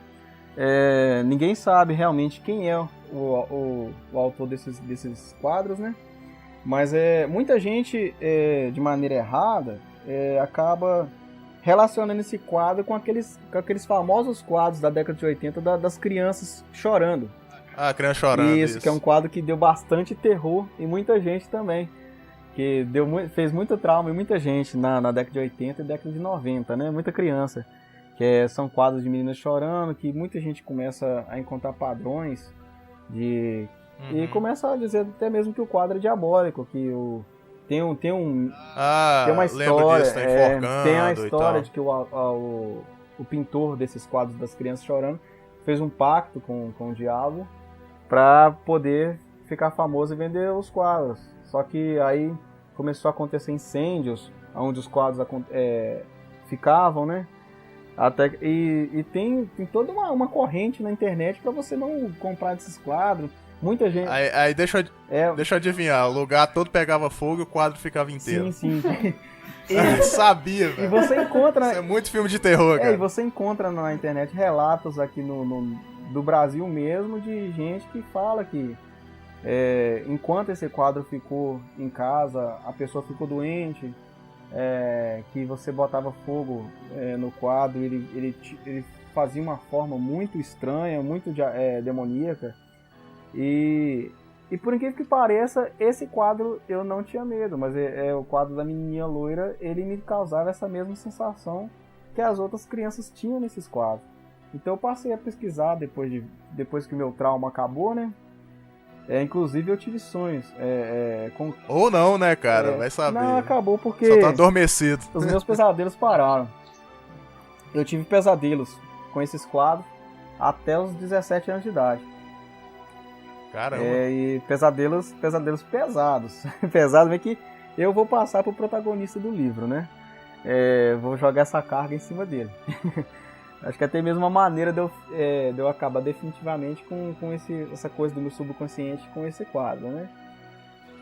Ninguém sabe realmente quem é o autor desses quadros, né? Mas muita gente, de maneira errada, acaba relacionando esse quadro com aqueles famosos quadros da década de 80 das crianças chorando. Ah, criança chorando. Isso, que é um quadro que deu bastante terror em muita gente também. Que fez muito trauma em muita gente na década de 80 e década de 90, né? Muita criança. São quadros de meninas chorando, que muita gente começa a encontrar padrões e começa a dizer até mesmo que o quadro é diabólico, que tem uma história, tem a história de que o pintor desses quadros das crianças chorando fez um pacto com o diabo para poder ficar famoso e vender os quadros. Só que aí começou a acontecer incêndios onde os quadros ficavam, né? E tem toda uma corrente na internet para você não comprar esses quadros. Muita gente... Aí deixa eu adivinhar, o lugar todo pegava fogo e o quadro ficava inteiro. Sim. Sabia, velho. E você encontra... Isso é muito filme de terror, cara. E você encontra na internet relatos aqui do Brasil mesmo de gente que fala que enquanto esse quadro ficou em casa, a pessoa ficou doente, que você botava fogo no quadro, ele fazia uma forma muito estranha, muito demoníaca. E por incrível que pareça, esse quadro eu não tinha medo, mas o quadro da menininha loira, ele me causava essa mesma sensação que as outras crianças tinham nesses quadros. Então eu passei a pesquisar depois que o meu trauma acabou, né? Inclusive eu tive sonhos. Ou não, né, cara? Vai saber. Não, acabou porque só tá adormecido. Os meus pesadelos pararam. Eu tive pesadelos com esses quadros até os 17 anos de idade. Caramba. E pesadelos pesados. Pesado, meio que eu vou passar pro protagonista do livro, né? Vou jogar essa carga em cima dele. Acho que até mesmo uma maneira de eu acabar definitivamente com essa coisa do meu subconsciente com esse quadro, né?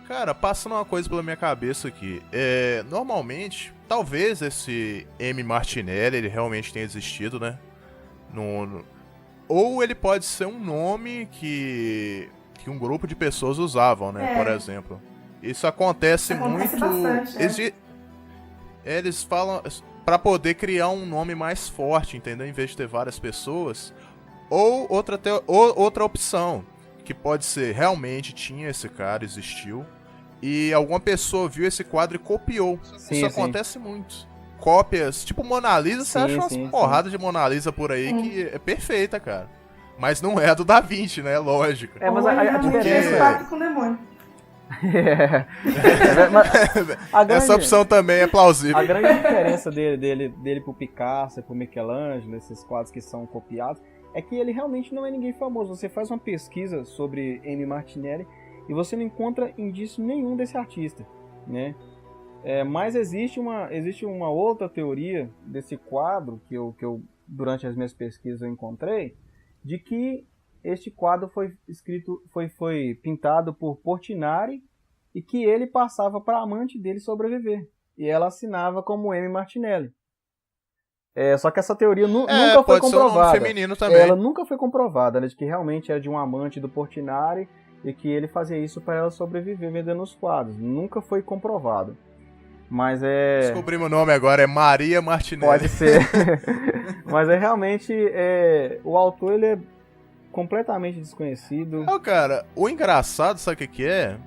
Cara, passando uma coisa pela minha cabeça aqui. Normalmente, talvez esse M. Martinelli, ele realmente tenha existido, né? Ou ele pode ser um nome que um grupo de pessoas usavam, né? Por exemplo. Isso acontece muito... Bastante, Eles falam... Pra poder criar um nome mais forte, entendeu? Em vez de ter várias pessoas. Ou outra opção, que pode ser, realmente tinha esse cara, existiu, e alguma pessoa viu esse quadro e copiou. Isso acontece muito. Cópias, tipo Mona Lisa, você acha umas porradas de Mona Lisa por aí que é perfeita, cara. Mas não é a do Da Vinci, né? Lógico. Mas a diferença com o demônio. Essa opção também é plausível. A grande diferença dele pro Picasso, pro Michelangelo, esses quadros que são copiados, é que ele realmente não é ninguém famoso. Você faz uma pesquisa sobre M. Martinelli e você não encontra indício nenhum desse artista, né? Mas existe uma outra teoria desse quadro que eu durante as minhas pesquisas eu encontrei, de que este quadro foi pintado por Portinari e que ele passava para a amante dele sobreviver. E ela assinava como M. Martinelli. Só que essa teoria nunca foi pode ser um nome comprovada. feminino também. Ela nunca foi comprovada, né, de que realmente era de um amante do Portinari e que ele fazia isso para ela sobreviver vendendo os quadros. Nunca foi comprovado. Mas Descobrimos o nome agora, é Maria Martinelli. Pode ser. Mas realmente o autor ele é completamente desconhecido. Cara, o engraçado, sabe o que é?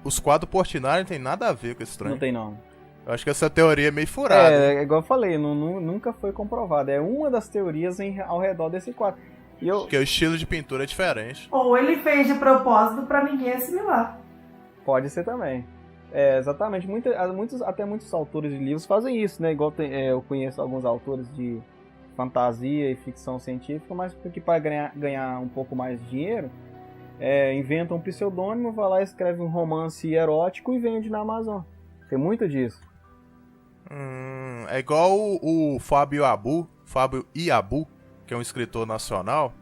Os quadros Portinari não tem nada a ver com esse trem. Não tem não. Eu acho que essa teoria é meio furada. Igual eu falei, nunca foi comprovado. É uma das teorias ao redor desse quadro. Porque o estilo de pintura é diferente. Ou ele fez de propósito pra ninguém assimilar. Pode ser também. Exatamente. Até muitos autores de livros fazem isso, né? Igual eu conheço alguns autores de fantasia e ficção científica, mas porque para ganhar um pouco mais de dinheiro, inventam um pseudônimo, vai lá, escreve um romance erótico e vende na Amazon. Tem muito disso. É igual o Fábio Iabu, que é um escritor nacional.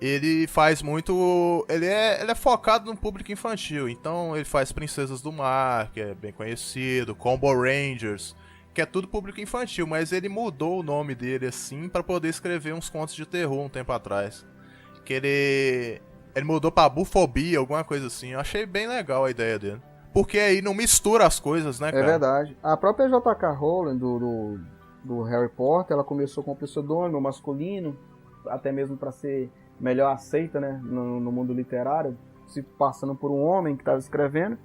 Ele faz muito... Ele é focado no público infantil. Então ele faz Princesas do Mar, que é bem conhecido, Combo Rangers, que é tudo público infantil. Mas ele mudou o nome dele assim pra poder escrever uns contos de terror um tempo atrás. Que ele mudou pra Bufobia, alguma coisa assim. Eu achei bem legal a ideia dele. Porque aí não mistura as coisas, né, cara? É verdade. A própria J.K. Rowling do Harry Potter, ela começou com o pseudônimo masculino, até mesmo para ser melhor aceita, né, no mundo literário, se passando por um homem que estava escrevendo.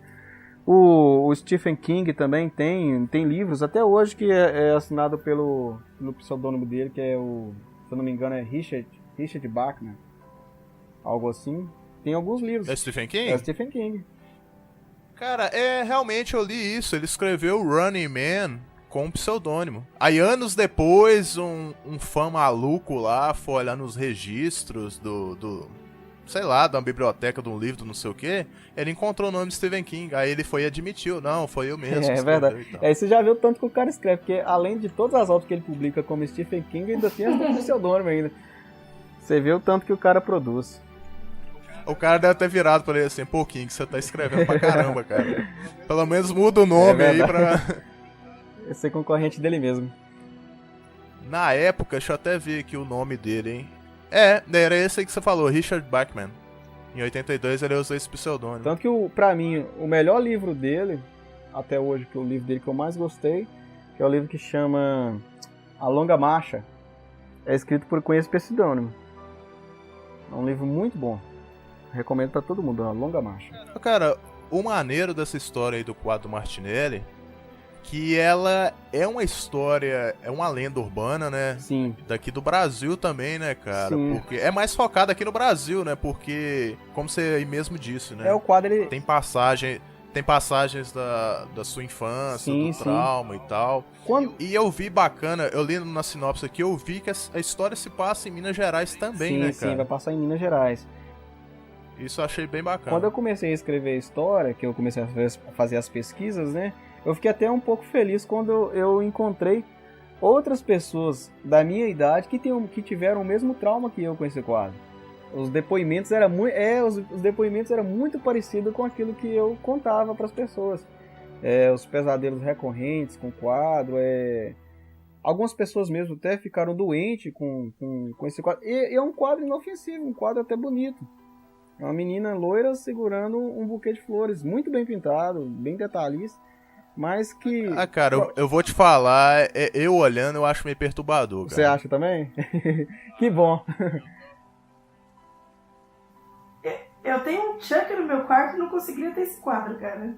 O Stephen King também tem livros até hoje que é assinado pelo pseudônimo dele, que é se eu não me engano, é Richard Bachman, algo assim. Tem alguns livros. É Stephen King? É Stephen King. Cara, realmente eu li isso. Ele escreveu Running Man com um pseudônimo. Aí anos depois, um fã maluco lá foi olhar nos registros sei lá, de uma biblioteca, de um livro, do não sei o que, ele encontrou o nome de Stephen King. Aí ele foi e admitiu, não, foi eu mesmo. É verdade. Aí você já viu o tanto que o cara escreve, porque além de todas as obras que ele publica como Stephen King, ainda tem esse pseudônimo ainda. Você vê o tanto que o cara produz. O cara deve ter virado pra ele assim, pô, King, você tá escrevendo pra caramba, cara. Pelo menos muda o nome aí pra... Esse é concorrente dele mesmo. Na época, deixa eu até ver aqui o nome dele, hein. Era esse aí que você falou, Richard Bachman. Em 82 ele usou esse pseudônimo. Tanto que, pra mim, o melhor livro dele, até hoje, que é o livro dele que eu mais gostei, que é o livro que chama A Longa Marcha, é escrito com esse pseudônimo. É um livro muito bom. Recomendo pra todo mundo, A Longa Marcha. Cara, o maneiro dessa história aí do quadro Martinelli, que ela é uma história, é uma lenda urbana, né? Sim. Daqui do Brasil também, né, cara? Sim. Porque é mais focado aqui no Brasil, né? Porque, como você aí mesmo disse, né? O quadro, ele... Tem passagens da sua infância, sim, do trauma e tal. E eu vi bacana, eu li na sinopse aqui, eu vi que a história se passa em Minas Gerais também, né, cara? Sim, vai passar em Minas Gerais. Isso eu achei bem bacana. Quando eu comecei a escrever a história, que eu comecei a fazer as pesquisas, né? Eu fiquei até um pouco feliz quando eu encontrei outras pessoas da minha idade que tiveram o mesmo trauma que eu com esse quadro. Os depoimentos eram muito parecidos com aquilo que eu contava para as pessoas. Os pesadelos recorrentes com o quadro. Algumas pessoas mesmo até ficaram doentes com esse quadro. E é um quadro inofensivo, um quadro até bonito. É uma menina loira segurando um buquê de flores, muito bem pintado, bem detalhista. Mas que... cara, eu vou te falar, eu olhando, eu acho meio perturbador, cara. Você acha também? Que bom. Eu tenho um Chuck no meu quarto e não conseguiria ter esse quadro, cara.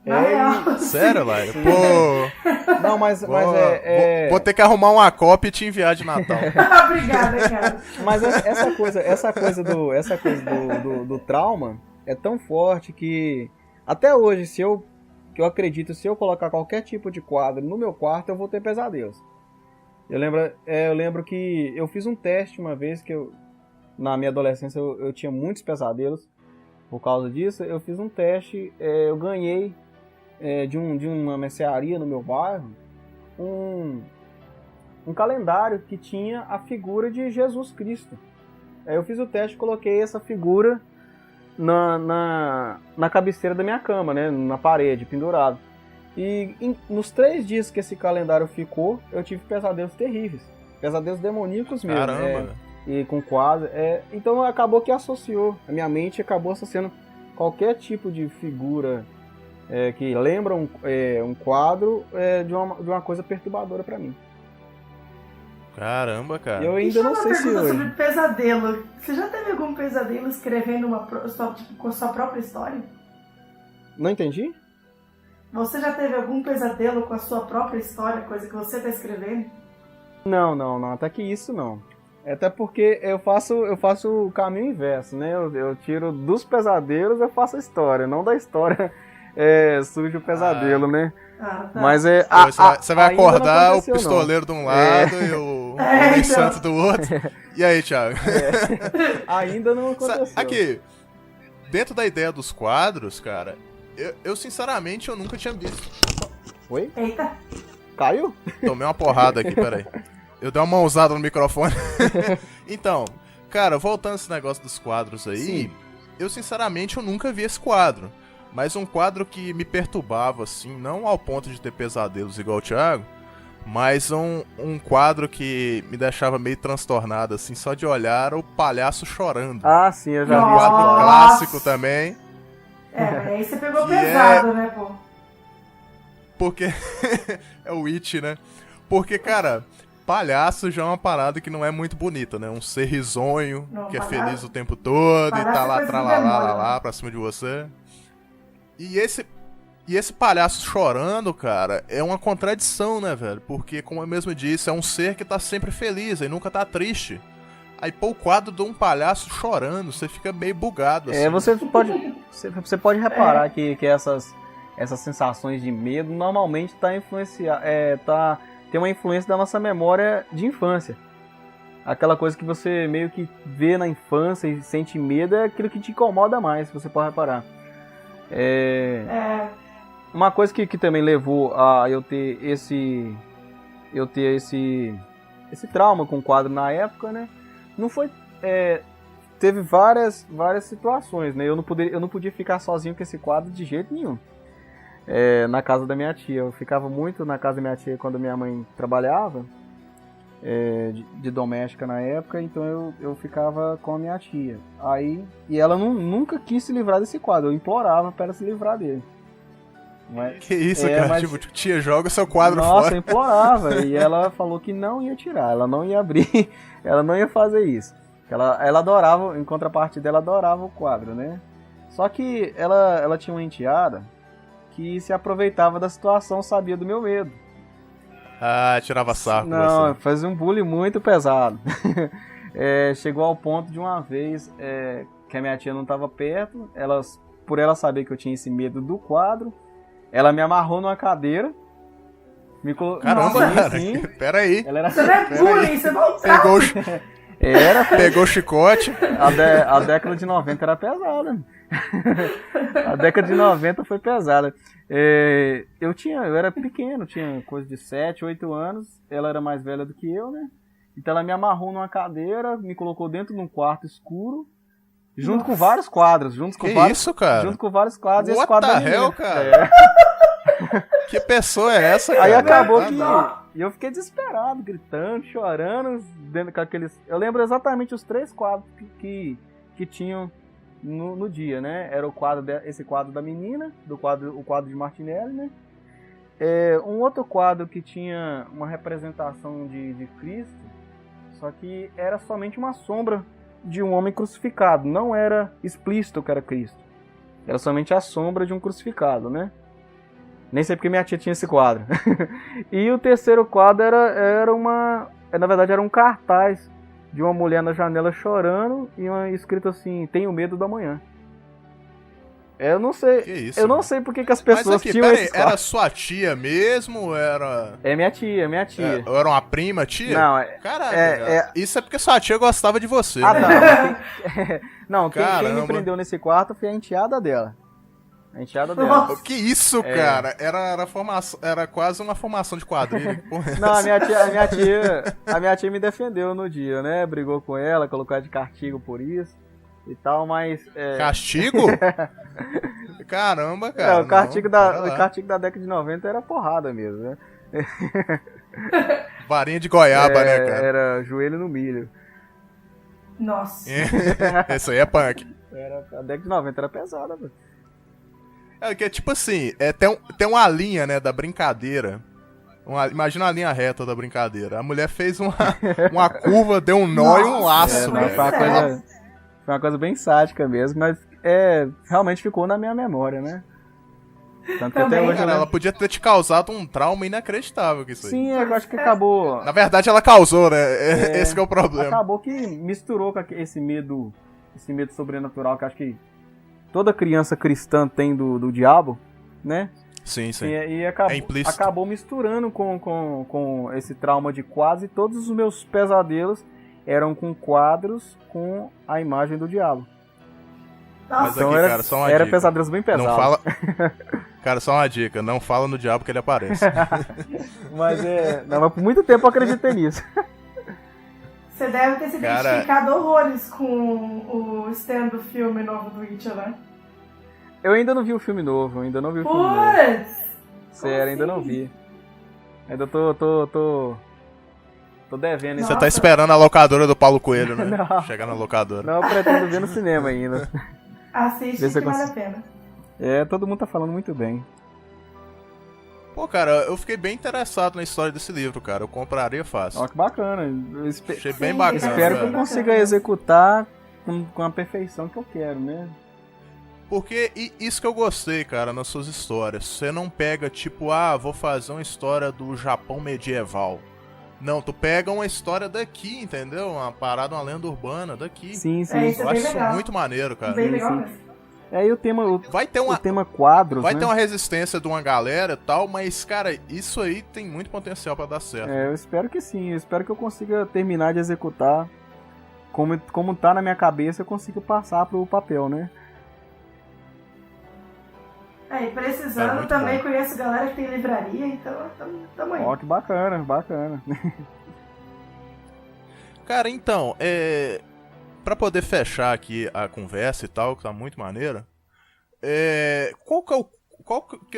Na real. Sério, Laila? Pô... Não, mas Vou ter que arrumar uma cópia e te enviar de Natal. Obrigada, cara. Mas essa coisa do trauma é tão forte que Até hoje, que eu acredito, se eu colocar qualquer tipo de quadro no meu quarto, eu vou ter pesadelos. Eu lembro que eu fiz um teste uma vez, na minha adolescência eu tinha muitos pesadelos por causa disso. Eu fiz um teste, eu ganhei de uma mercearia no meu bairro um calendário que tinha a figura de Jesus Cristo. Aí eu fiz o teste e coloquei essa figura na cabeceira da minha cama, né, na parede, pendurado. E nos 3 dias que esse calendário ficou, eu tive pesadelos terríveis. Pesadelos demoníacos mesmo. Caramba! E com quadro. Então acabou que associou. A minha mente acabou associando qualquer tipo de figura que lembra um quadro de uma coisa perturbadora pra mim. Caramba, cara. Eu ainda não sei se uma pergunta hoje. sobre pesadelo. Você já teve algum pesadelo escrevendo com a sua própria história? Não entendi? Você já teve algum pesadelo com a sua própria história, coisa que você está escrevendo? Não. Até que isso não. Até porque eu faço o caminho inverso, né? Eu tiro dos pesadelos, eu faço a história. Não da história surge o pesadelo, né? Ah, tá. Mas Você vai ainda acordar não o aconteceu, pistoleiro de um lado e o homem então. santo do outro. E aí, Thiago? Ainda não aconteceu. Aqui, dentro da ideia dos quadros, cara, eu sinceramente eu nunca tinha visto. Oi? Eita. Caiu? Tomei uma porrada aqui, peraí. Eu dei uma mãozada no microfone. Então, cara, voltando a esse negócio dos quadros aí, Sim. eu sinceramente eu nunca vi esse quadro. Mas um quadro que me perturbava, assim, não ao ponto de ter pesadelos igual o Thiago, mas um quadro que me deixava meio transtornado, assim, só de olhar o palhaço chorando. Ah, sim, eu já Um vi. quadro Nossa. clássico também, Mas aí você pegou Que pesado, né, pô? porque... é o It, né? Porque, cara, palhaço já é uma parada que não é muito bonita, né? Um ser risonho, Não, que é palhaço- feliz o tempo todo e palhaço tá é lá, coisa do tralalá, demônio, lá, né? pra cima de você. E esse palhaço chorando, cara, é uma contradição, né, velho? Porque, como eu mesmo disse, é um ser que tá sempre feliz e nunca tá triste. Aí, pô, o quadro de um palhaço chorando, você fica meio bugado, assim. Você pode reparar que essas sensações de medo normalmente tem uma influência da nossa memória de infância. Aquela coisa que você meio que vê na infância e sente medo é aquilo que te incomoda mais, você pode reparar. Uma coisa que também levou a eu ter esse trauma com o quadro na época, né? Não foi... teve várias situações, né? Eu não podia ficar sozinho com esse quadro de jeito nenhum. Na casa da minha tia. Eu ficava muito na casa da minha tia quando minha mãe trabalhava de doméstica na época, então eu ficava com a minha tia. E ela nunca quis se livrar desse quadro. Eu implorava para ela se livrar dele. Mas, Que isso, cara? mas- Tipo, tia, joga seu quadro Nossa, fora. eu implorava. E ela falou que não ia tirar, ela não ia abrir, ela não ia fazer isso. Ela adorava, em contrapartida, ela adorava o quadro, né? Só que ela tinha uma enteada que se aproveitava da situação, sabia do meu medo. Ah, tirava sarro com Não, você. fazia um bullying muito pesado. Chegou ao ponto de uma vez que a minha tia não estava perto, por ela saber que eu tinha esse medo do quadro, ela me amarrou numa cadeira, me colocou... Caramba, Sim, cara. sim. Pera aí. Ela era... Você não é bullying, você não tá. Pegou o chicote. A década de 90 era pesada. A década de 90 foi pesada. Eu era pequeno, tinha coisa de 7, 8 anos. Ela era mais velha do que eu, né? Então ela me amarrou numa cadeira, me colocou dentro de um quarto escuro, junto com vários quadros. Que isso, cara? Junto com vários quadros. What esse quadro the da menina. hell, cara? Que pessoa é essa, cara? Aí acabou Ah, que... não. E eu fiquei desesperado, gritando, chorando, dentro com aqueles... Eu lembro exatamente os 3 quadros que tinham no dia, né? Era esse quadro da menina, o quadro de Martinelli, né? Um outro quadro que tinha uma representação de Cristo, só que era somente uma sombra de um homem crucificado, não era explícito que era Cristo. Era somente a sombra de um crucificado, né? Nem sei porque minha tia tinha esse quadro. E o terceiro quadro na verdade era um cartaz de uma mulher na janela chorando e escrito assim: tenho medo da manhã. Eu não sei. Que isso, eu não mano? sei porque que as Mas pessoas aqui, tinham peraí, esse era sua tia mesmo? Ou era. É minha tia, minha tia. Ou era uma prima, tia? Não, Caraca, é- cara. Isso é porque sua tia gostava de você. Ah, né? não. Não, quem me Caramba. prendeu nesse quarto foi a enteada dela. A enteada dela. Nossa. Que isso, cara? Era formação, era quase uma formação de quadrilha. Que porra é Não, essa? a minha tia me defendeu no dia, né? Brigou com ela, colocou ela de castigo por isso e tal, mas... Castigo? Caramba, cara. o castigo, pera o lá. castigo da década de 90 era porrada mesmo, né? Varinha de goiaba, né, cara? Era joelho no milho. Nossa. Esse aí é punk. A década de 90 era pesada, mano. É que é tipo assim, tem uma linha, né, da brincadeira. Imagina a linha reta da brincadeira. A mulher fez uma curva, deu um nó e um laço, Não, velho. foi uma coisa bem sádica mesmo, mas realmente ficou na minha memória, né? Tanto que até Também. hoje Cara, eu ela lembro. podia ter te causado um trauma inacreditável com isso aí. Sim, eu acho que acabou. Na verdade, ela causou, né? Esse que é o problema. Acabou que misturou com esse medo sobrenatural que acho que toda criança cristã tem do diabo, né? Sim, sim. E É implícito. acabou misturando com esse trauma de quadros, e todos os meus pesadelos eram com quadros com a imagem do diabo. Mas Nossa. aqui, era, cara, só uma era dica. pesadelos bem pesados. Não fala... Cara, só uma dica. Não fala no diabo que ele aparece. Mas por muito tempo eu acreditei nisso. Você deve ter se Cara- identificado horrores com o stand do filme novo do Witcher, né? Eu ainda não vi o filme novo, Putz! Sério, ainda não assim? vi. Ainda tô devendo isso. Você Nossa. tá esperando a locadora do Paulo Coelho, né? Não. Chegar na locadora. Não, eu pretendo ver no cinema ainda. Assiste Vê se que eu vale a consigo. pena. Todo mundo tá falando muito bem. Pô, cara, eu fiquei bem interessado na história desse livro, cara. Eu compraria fácil. Ó, que bacana. Eu Achei bem Sim, bacana. espero que eu velho. consiga executar com a perfeição que eu quero, né? Porque isso que eu gostei, cara, nas suas histórias. Você não pega, tipo, vou fazer uma história do Japão medieval. Não, tu pega uma história daqui, entendeu? Uma parada, uma lenda urbana daqui. Sim, sim. É isso. Eu bem acho isso legal. muito maneiro, cara. Bem sim, legal sim. mesmo. Aí o tema, Vai ter uma, o tema quadros, vai né? ter uma resistência de uma galera e tal, mas, cara, isso aí tem muito potencial pra dar certo. Eu espero que sim. Eu espero que eu consiga terminar de executar como tá na minha cabeça, eu consigo passar pro papel, né? E É precisando, muito também bom. conheço galera que tem livraria, então tamo aí. Ó, que bacana, bacana. Cara, então, pra poder fechar aqui a conversa e tal, que tá muito maneira,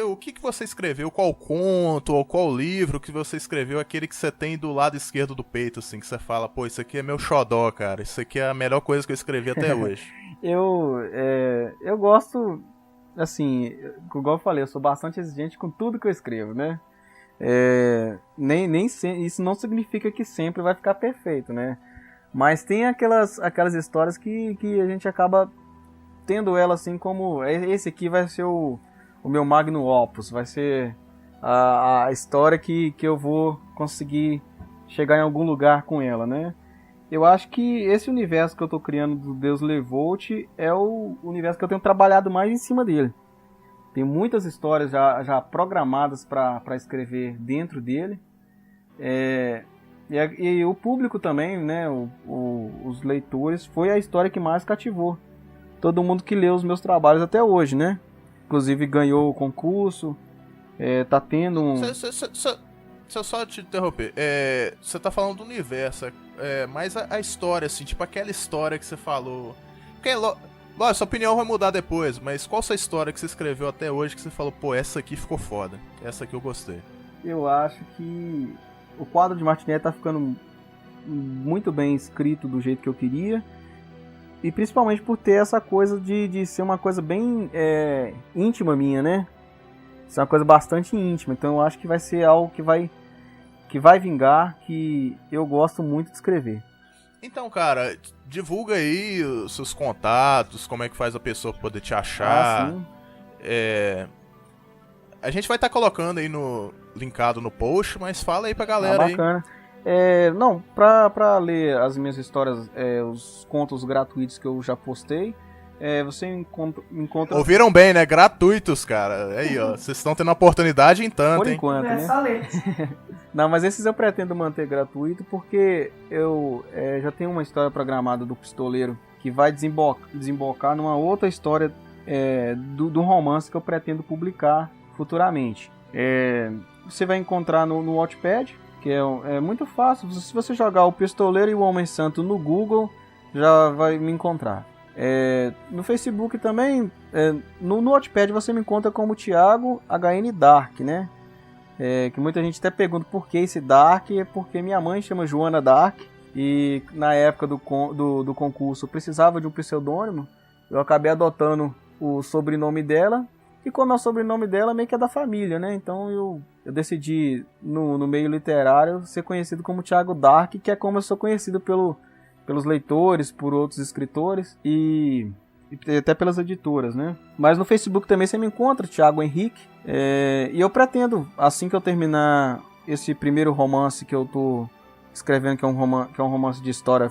o que você escreveu? Qual conto ou qual livro que você escreveu? Aquele que você tem do lado esquerdo do peito, assim, que você fala, pô, isso aqui é meu xodó, cara. Isso aqui é a melhor coisa que eu escrevi até hoje. Eu gosto, assim, igual eu falei, eu sou bastante exigente com tudo que eu escrevo, né? Isso não significa que sempre vai ficar perfeito, né? Mas tem aquelas histórias que a gente acaba tendo ela assim como... Esse aqui vai ser o meu magnum opus, vai ser a história que eu vou conseguir chegar em algum lugar com ela, né? Eu acho que esse universo que eu tô criando do Deus Levolt é o universo que eu tenho trabalhado mais em cima dele. Tem muitas histórias já programadas para escrever dentro dele. E o público também, né, os leitores, foi a história que mais cativou. Todo mundo que leu os meus trabalhos até hoje, né? Inclusive ganhou o concurso, tá tendo um... Se eu só te interromper, você tá falando do universo, mas a história, assim, tipo aquela história que você falou... Porque, lógico, sua opinião vai mudar depois, mas qual essa história que você escreveu até hoje que você falou, pô, essa aqui ficou foda, essa aqui eu gostei? Eu acho que o quadro de Martinet tá ficando muito bem escrito do jeito que eu queria. E principalmente por ter essa coisa de ser uma coisa bem íntima minha, né? Ser uma coisa bastante íntima. Então eu acho que vai ser algo que vai vingar, que eu gosto muito de escrever. Então, cara, divulga aí os seus contatos, como é que faz a pessoa poder te achar. Sim. A gente vai estar colocando aí linkado no post, mas fala aí pra galera aí. Bacana. Pra ler as minhas histórias, os contos gratuitos que eu já postei, você me encontra... Ouviram bem, né? Gratuitos, cara. Aí, ó. Vocês estão tendo a oportunidade em tanto, Por hein? enquanto, né? Só ler. Não, mas esses eu pretendo manter gratuito porque eu já tenho uma história programada do Pistoleiro que vai desembocar numa outra história do romance que eu pretendo publicar futuramente. Você vai encontrar no Wattpad, que é muito fácil. Se você jogar o Pistoleiro e o Homem Santo no Google, já vai me encontrar. No Facebook também, no Wattpad você me encontra como Thiago HN Dark, né? Que muita gente até pergunta por que esse Dark, é porque minha mãe chama Joana Dark, e na época do concurso eu precisava de um pseudônimo, eu acabei adotando o sobrenome dela, e como é o sobrenome dela, meio que é da família, né? Então eu decidi, no meio literário, ser conhecido como Thiago Dark, que é como eu sou conhecido pelos leitores, por outros escritores e até pelas editoras, né? Mas no Facebook também você me encontra, Thiago Henrique, e eu pretendo, assim que eu terminar esse primeiro romance que eu tô escrevendo, que é um romance de história,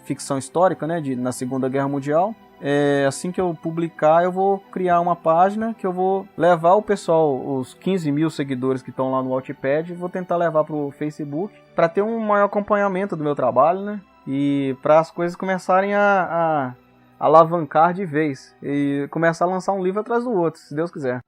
ficção histórica, né? Na Segunda Guerra Mundial, assim que eu publicar, eu vou criar uma página que eu vou levar o pessoal, os 15 mil seguidores que estão lá no Wattpad, vou tentar levar pro Facebook para ter um maior acompanhamento do meu trabalho, né? E para as coisas começarem a alavancar de vez e começar a lançar um livro atrás do outro, se Deus quiser.